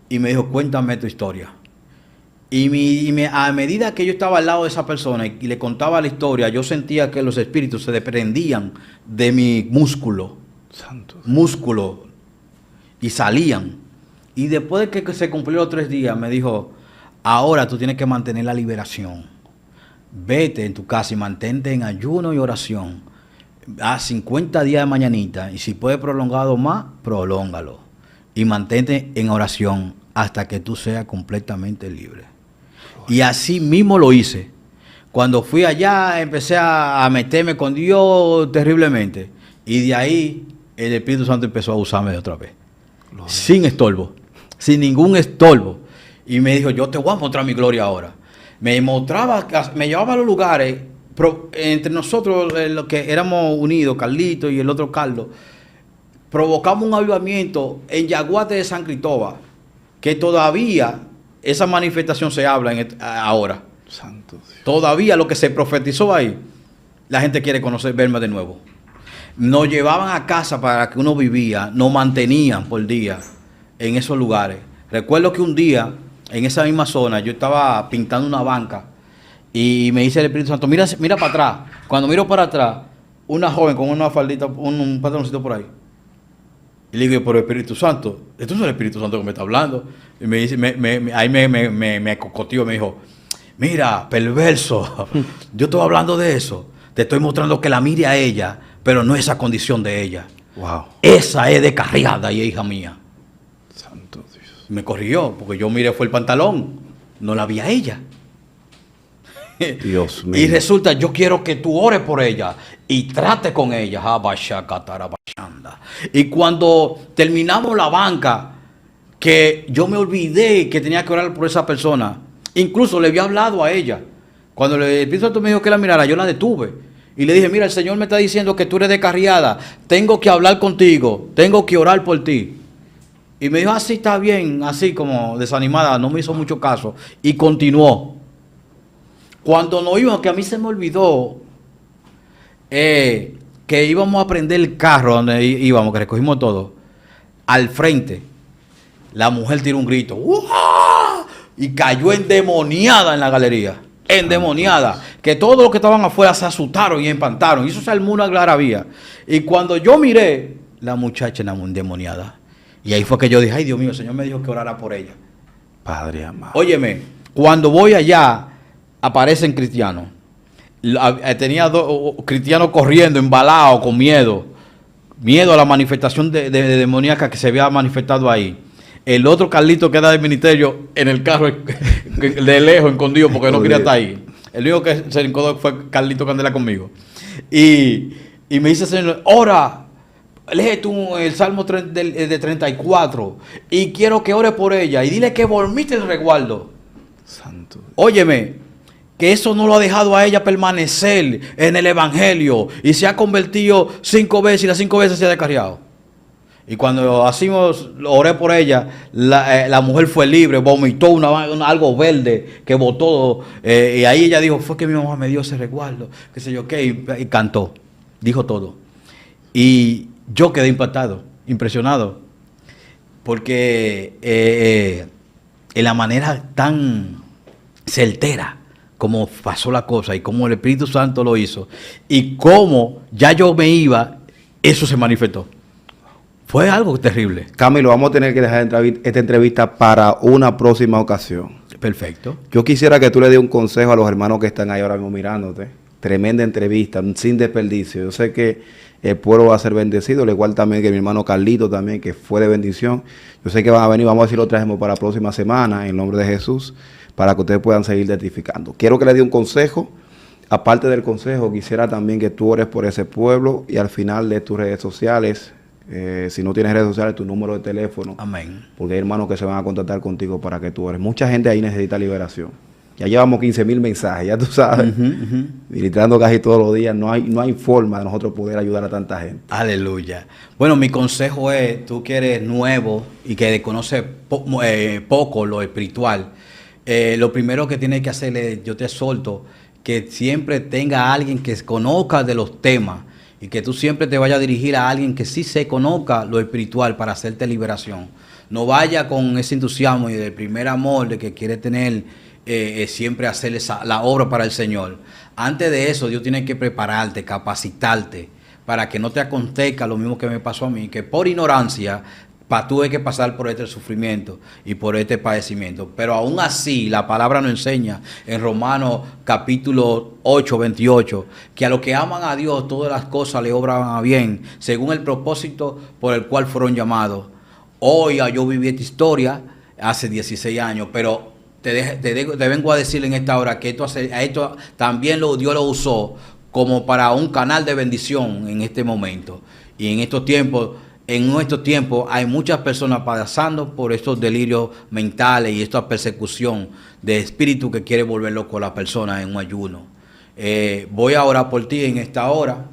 y me dijo, cuéntame tu historia. A medida que yo estaba al lado de esa persona y le contaba la historia, yo sentía que los espíritus se desprendían de mi músculo. Santo. Músculo. Y salían. Y después de que se cumplieron los 3 días, me dijo, ahora tú tienes que mantener la liberación. Vete en tu casa y mantente en ayuno y oración. A 50 días de mañanita. Y si puedes prolongado más, prolóngalo. Y mantente en oración hasta que tú seas completamente libre. Y así mismo lo hice. Cuando fui allá, empecé a meterme con Dios terriblemente. Y de ahí, el Espíritu Santo empezó a usarme de otra vez. Gloria. Sin estorbo. Sin ningún estorbo. Y me dijo, yo te voy a mostrar mi gloria ahora. Me mostraba, me llevaba a los lugares, entre nosotros, los que éramos unidos, Carlito y el otro Carlos, provocamos un avivamiento en Yaguate de San Cristóbal, que todavía esa manifestación se habla ahora. Santo Dios. Todavía lo que se profetizó ahí, la gente quiere conocer, verme de nuevo. Nos llevaban a casa para que uno vivía, nos mantenían por día en esos lugares. Recuerdo que un día, en esa misma zona, yo estaba pintando una banca y me dice el Espíritu Santo, mira para atrás. Cuando miro para atrás, una joven con una faldita, un pantaloncito por ahí. Y le digo, pero Espíritu Santo, esto no es el Espíritu Santo que me está hablando. Y me dice, ahí me cocoteó, me dijo, mira, perverso, yo estoy hablando de eso. Te estoy mostrando que la mire a ella, pero no esa condición de ella. Wow. Esa es descarriada y es hija mía. Santo Dios. Me corrigió, porque yo miré fue el pantalón, no la vi a ella. Dios mío. Y resulta, yo quiero que tú ores por ella y trate con ella. Y cuando terminamos la banca, que yo me olvidé que tenía que orar por esa persona, incluso le había hablado a ella. Cuando el Espíritu Santo me dijo que la mirara, yo la detuve. Y le dije, mira, el Señor me está diciendo que tú eres descarriada, tengo que hablar contigo, tengo que orar por ti. Y me dijo, así está bien, así como desanimada, no me hizo mucho caso. Y continuó. Cuando nos íbamos, que a mí se me olvidó que íbamos a prender el carro donde íbamos, que recogimos todo, al frente, la mujer tiró un grito, ¡uah! Y cayó endemoniada en la galería, endemoniada, que todos los que estaban afuera se asustaron y espantaron, y eso se armó una algarabía. Y cuando yo miré, la muchacha era endemoniada, y ahí fue que yo dije, ay Dios mío, el Señor me dijo que orara por ella. Padre amado. Óyeme, cuando voy allá, aparecen cristianos. Tenía 2 cristianos corriendo, embalados, con miedo. Miedo a la manifestación de demoníaca que se había manifestado ahí. El otro Carlito que era del ministerio en el carro de lejos, escondido, porque no quería estar ahí. El único que se encontró fue Carlito Candela conmigo. Y me dice, Señor, ora, lee tú el Salmo de 34 y quiero que ore por ella y dile que volviste el resguardo. Santo. Óyeme, que eso no lo ha dejado a ella permanecer en el Evangelio y se ha convertido 5 veces y las 5 veces se ha descarriado. Y cuando hacimos, oré por ella, la mujer fue libre, vomitó algo verde que botó. Y ahí ella dijo, fue que mi mamá me dio ese resguardo, qué sé yo qué, y cantó, dijo todo. Y yo quedé impactado, impresionado, porque en la manera tan certera como pasó la cosa y cómo el Espíritu Santo lo hizo y cómo ya yo me iba, eso se manifestó. Fue algo terrible. Camilo, vamos a tener que dejar esta entrevista para una próxima ocasión. Perfecto. Yo quisiera que tú le des un consejo a los hermanos que están ahí ahora mismo mirándote. Tremenda entrevista, sin desperdicio. Yo sé que el pueblo va a ser bendecido, al igual también que mi hermano Carlito también, que fue de bendición. Yo sé que van a venir, vamos a decir, lo traemos para la próxima semana, en el nombre de Jesús, para que ustedes puedan seguir identificando. Quiero que les dé un consejo. Aparte del consejo, quisiera también que tú ores por ese pueblo y al final de tus redes sociales, si no tienes redes sociales, tu número de teléfono. Amén. Porque hay hermanos que se van a contactar contigo para que tú ores. Mucha gente ahí necesita liberación. Ya llevamos 15,000 mensajes, ya tú sabes. Militando casi todos los días. No hay forma de nosotros poder ayudar a tanta gente. Aleluya. Bueno, mi consejo es, tú que eres nuevo y que conoces poco lo espiritual, lo primero que tienes que hacer es, yo te exhorto, que siempre tenga alguien que conozca de los temas y que tú siempre te vayas a dirigir a alguien que sí se conozca lo espiritual para hacerte liberación. No vaya con ese entusiasmo y del primer amor de que quiere tener siempre hacer la obra para el Señor. Antes de eso, Dios tiene que prepararte, capacitarte, para que no te acontezca lo mismo que me pasó a mí, que por ignorancia tuve que pasar por este sufrimiento y por este padecimiento. Pero aún así, la palabra nos enseña en Romanos capítulo 8, 28, que a los que aman a Dios todas las cosas le obran a bien, según el propósito por el cual fueron llamados. Hoy yo viví esta historia hace 16 años, pero te vengo a decir en esta hora que esto también Dios lo usó como para un canal de bendición en este momento. Y en estos tiempos hay muchas personas pasando por estos delirios mentales y esta persecución de espíritu que quiere volver loco a la persona en un ayuno. Voy a orar por ti en esta hora.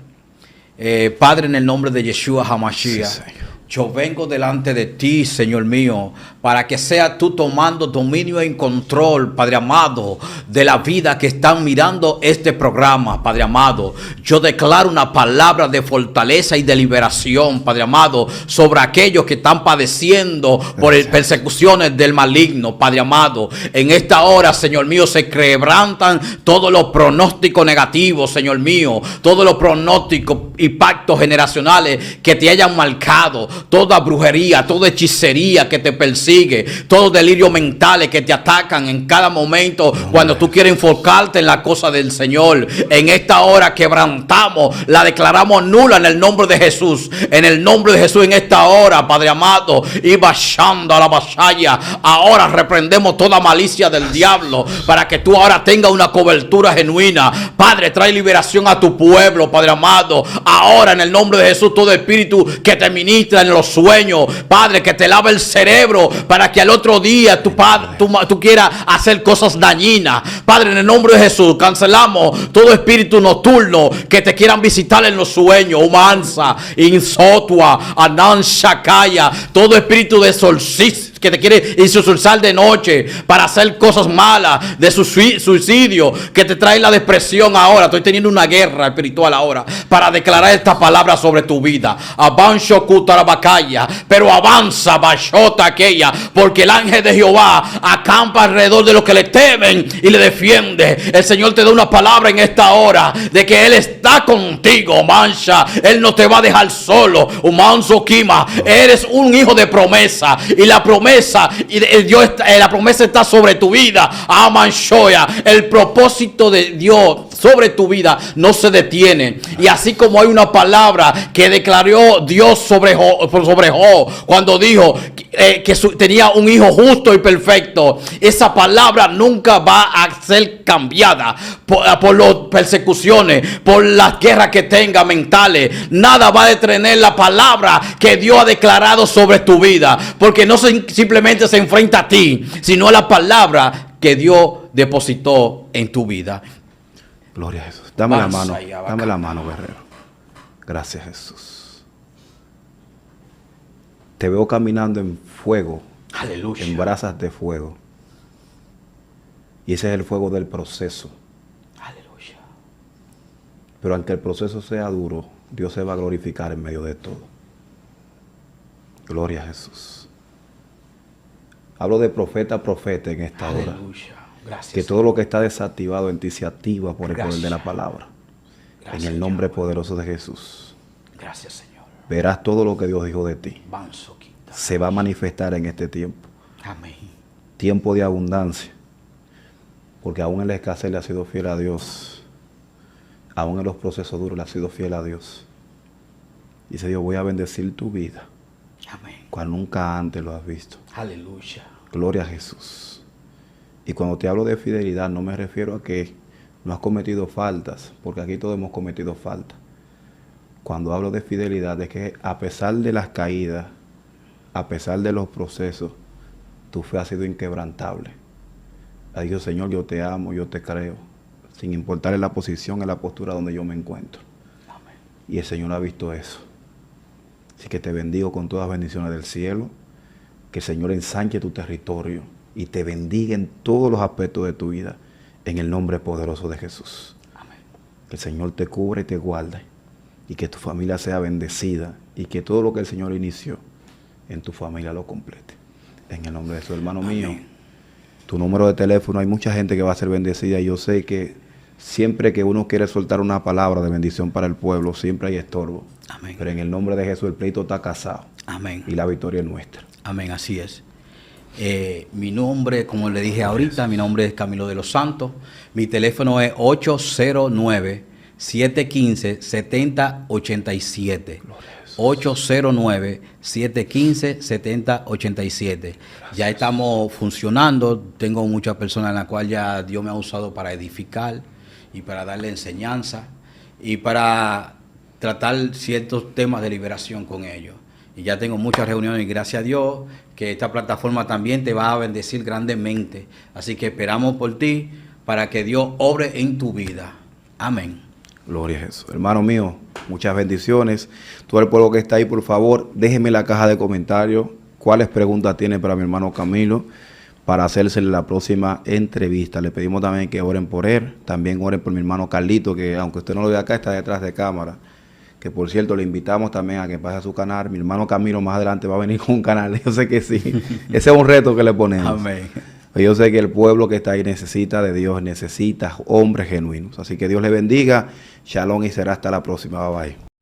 Padre, en el nombre de Yeshua HaMashiach, sí, yo vengo delante de ti, Señor mío, para que seas tú tomando dominio y control, Padre amado, de la vida que están mirando este programa, Padre amado. Yo declaro una palabra de fortaleza y de liberación, Padre amado, sobre aquellos que están padeciendo por persecuciones del maligno, Padre amado. En esta hora, Señor mío, se quebrantan todos los pronósticos negativos, Señor mío, todos los pronósticos y pactos generacionales que te hayan marcado, toda brujería, toda hechicería que te persigue, todos delirios mentales que te atacan en cada momento cuando tú quieres enfocarte en la cosa del Señor. En esta hora quebrantamos, la declaramos nula en el nombre de Jesús. En el nombre de Jesús, en esta hora, Padre amado, y bajando a la batalla, ahora reprendemos toda malicia del diablo para que tú ahora tengas una cobertura genuina. Padre, trae liberación a tu pueblo, Padre amado. Ahora, en el nombre de Jesús, todo espíritu que te ministra en los sueños, Padre, que te lava el cerebro para que al otro día tú quieras hacer cosas dañinas. Padre, en el nombre de Jesús, cancelamos todo espíritu nocturno que te quieran visitar en los sueños. Umansa, Insotua, Anan Shakaya, todo espíritu de solsticio que te quiere insultar de noche para hacer cosas malas, de suicidio, que te trae la depresión ahora. Estoy teniendo una guerra espiritual ahora para declarar esta palabra sobre tu vida. Avanzo Kutarabakaya, pero avanza Bashota aquella, porque el ángel de Jehová acampa alrededor de los que le temen y le defiende. El Señor te da una palabra en esta hora de que Él está contigo, mancha. Él no te va a dejar solo. Umanzo Kima, eres un hijo de promesa y la promesa la promesa está sobre tu vida. Aman Shoya, el propósito de Dios sobre tu vida no se detiene. Y así como hay una palabra que declaró Dios sobre Job cuando dijo que tenía un hijo justo y perfecto, esa palabra nunca va a ser cambiada por las persecuciones, por las guerras que tenga mentales. Nada va a detener la palabra que Dios ha declarado sobre tu vida, porque no simplemente se enfrenta a ti, sino a la palabra que Dios depositó en tu vida. Gloria a Jesús. Dame la mano, guerrero. Gracias, Jesús. Te veo caminando en fuego. Aleluya. En brasas de fuego. Y ese es el fuego del proceso. Aleluya. Pero aunque el proceso sea duro, Dios se va a glorificar en medio de todo. Gloria a Jesús. Hablo de profeta a profeta en esta hora. Gracias, que todo lo que está desactivado en ti se activa por el poder de la palabra. Gracias, en el nombre poderoso de Jesús. Gracias, Señor. Verás todo lo que Dios dijo de ti. Banzoquita. Se va a manifestar en este tiempo. Amén. Tiempo de abundancia. Porque aún en la escasez le ha sido fiel a Dios. Aún en los procesos duros le ha sido fiel a Dios. Dice Dios, voy a bendecir tu vida, Amén. cual nunca antes lo has visto. Aleluya. Gloria a Jesús. Y cuando te hablo de fidelidad, no me refiero a que no has cometido faltas, porque aquí todos hemos cometido faltas. Cuando hablo de fidelidad, es que a pesar de las caídas, a pesar de los procesos, tu fe ha sido inquebrantable. Ha dicho, Señor, yo te amo, yo te creo, sin importar en la posición, en la postura donde yo me encuentro. Amén. Y el Señor ha visto eso. Así que te bendigo con todas las bendiciones del cielo. Que el Señor ensanche tu territorio y te bendiga en todos los aspectos de tu vida, en el nombre poderoso de Jesús. Amén. Que el Señor te cubra y te guarde, y que tu familia sea bendecida, y que todo lo que el Señor inició en tu familia lo complete. En el nombre de su hermano Amén. mío, tu número de teléfono, hay mucha gente que va a ser bendecida, y yo sé que siempre que uno quiere soltar una palabra de bendición para el pueblo, siempre hay estorbo. Amén. Pero en el nombre de Jesús el pleito está casado. Amén. Y la victoria es nuestra. Amén, así es. Mi nombre, como le dije ahorita, mi nombre es Camilo de los Santos. Mi teléfono es 809-715-7087. 809-715-7087. Ya estamos funcionando. Tengo muchas personas en las cuales ya Dios me ha usado para edificar y para darle enseñanza y para tratar ciertos temas de liberación con ellos. Y ya tengo muchas reuniones y gracias a Dios que esta plataforma también te va a bendecir grandemente. Así que esperamos por ti para que Dios obre en tu vida. Amén. Gloria a Jesús. Hermano mío, muchas bendiciones. Todo el pueblo que está ahí, por favor, déjeme en la caja de comentarios cuáles preguntas tiene para mi hermano Camilo para hacerse la próxima entrevista. Le pedimos también que oren por él. También oren por mi hermano Carlito, que aunque usted no lo vea acá, está detrás de cámara. Que por cierto, le invitamos también a que pase a su canal. Mi hermano Camilo más adelante va a venir con un canal. Yo sé que sí. Ese es un reto que le ponemos. Amén. Yo sé que el pueblo que está ahí necesita de Dios, necesita hombres genuinos. Así que Dios le bendiga. Shalom y será hasta la próxima. Bye bye.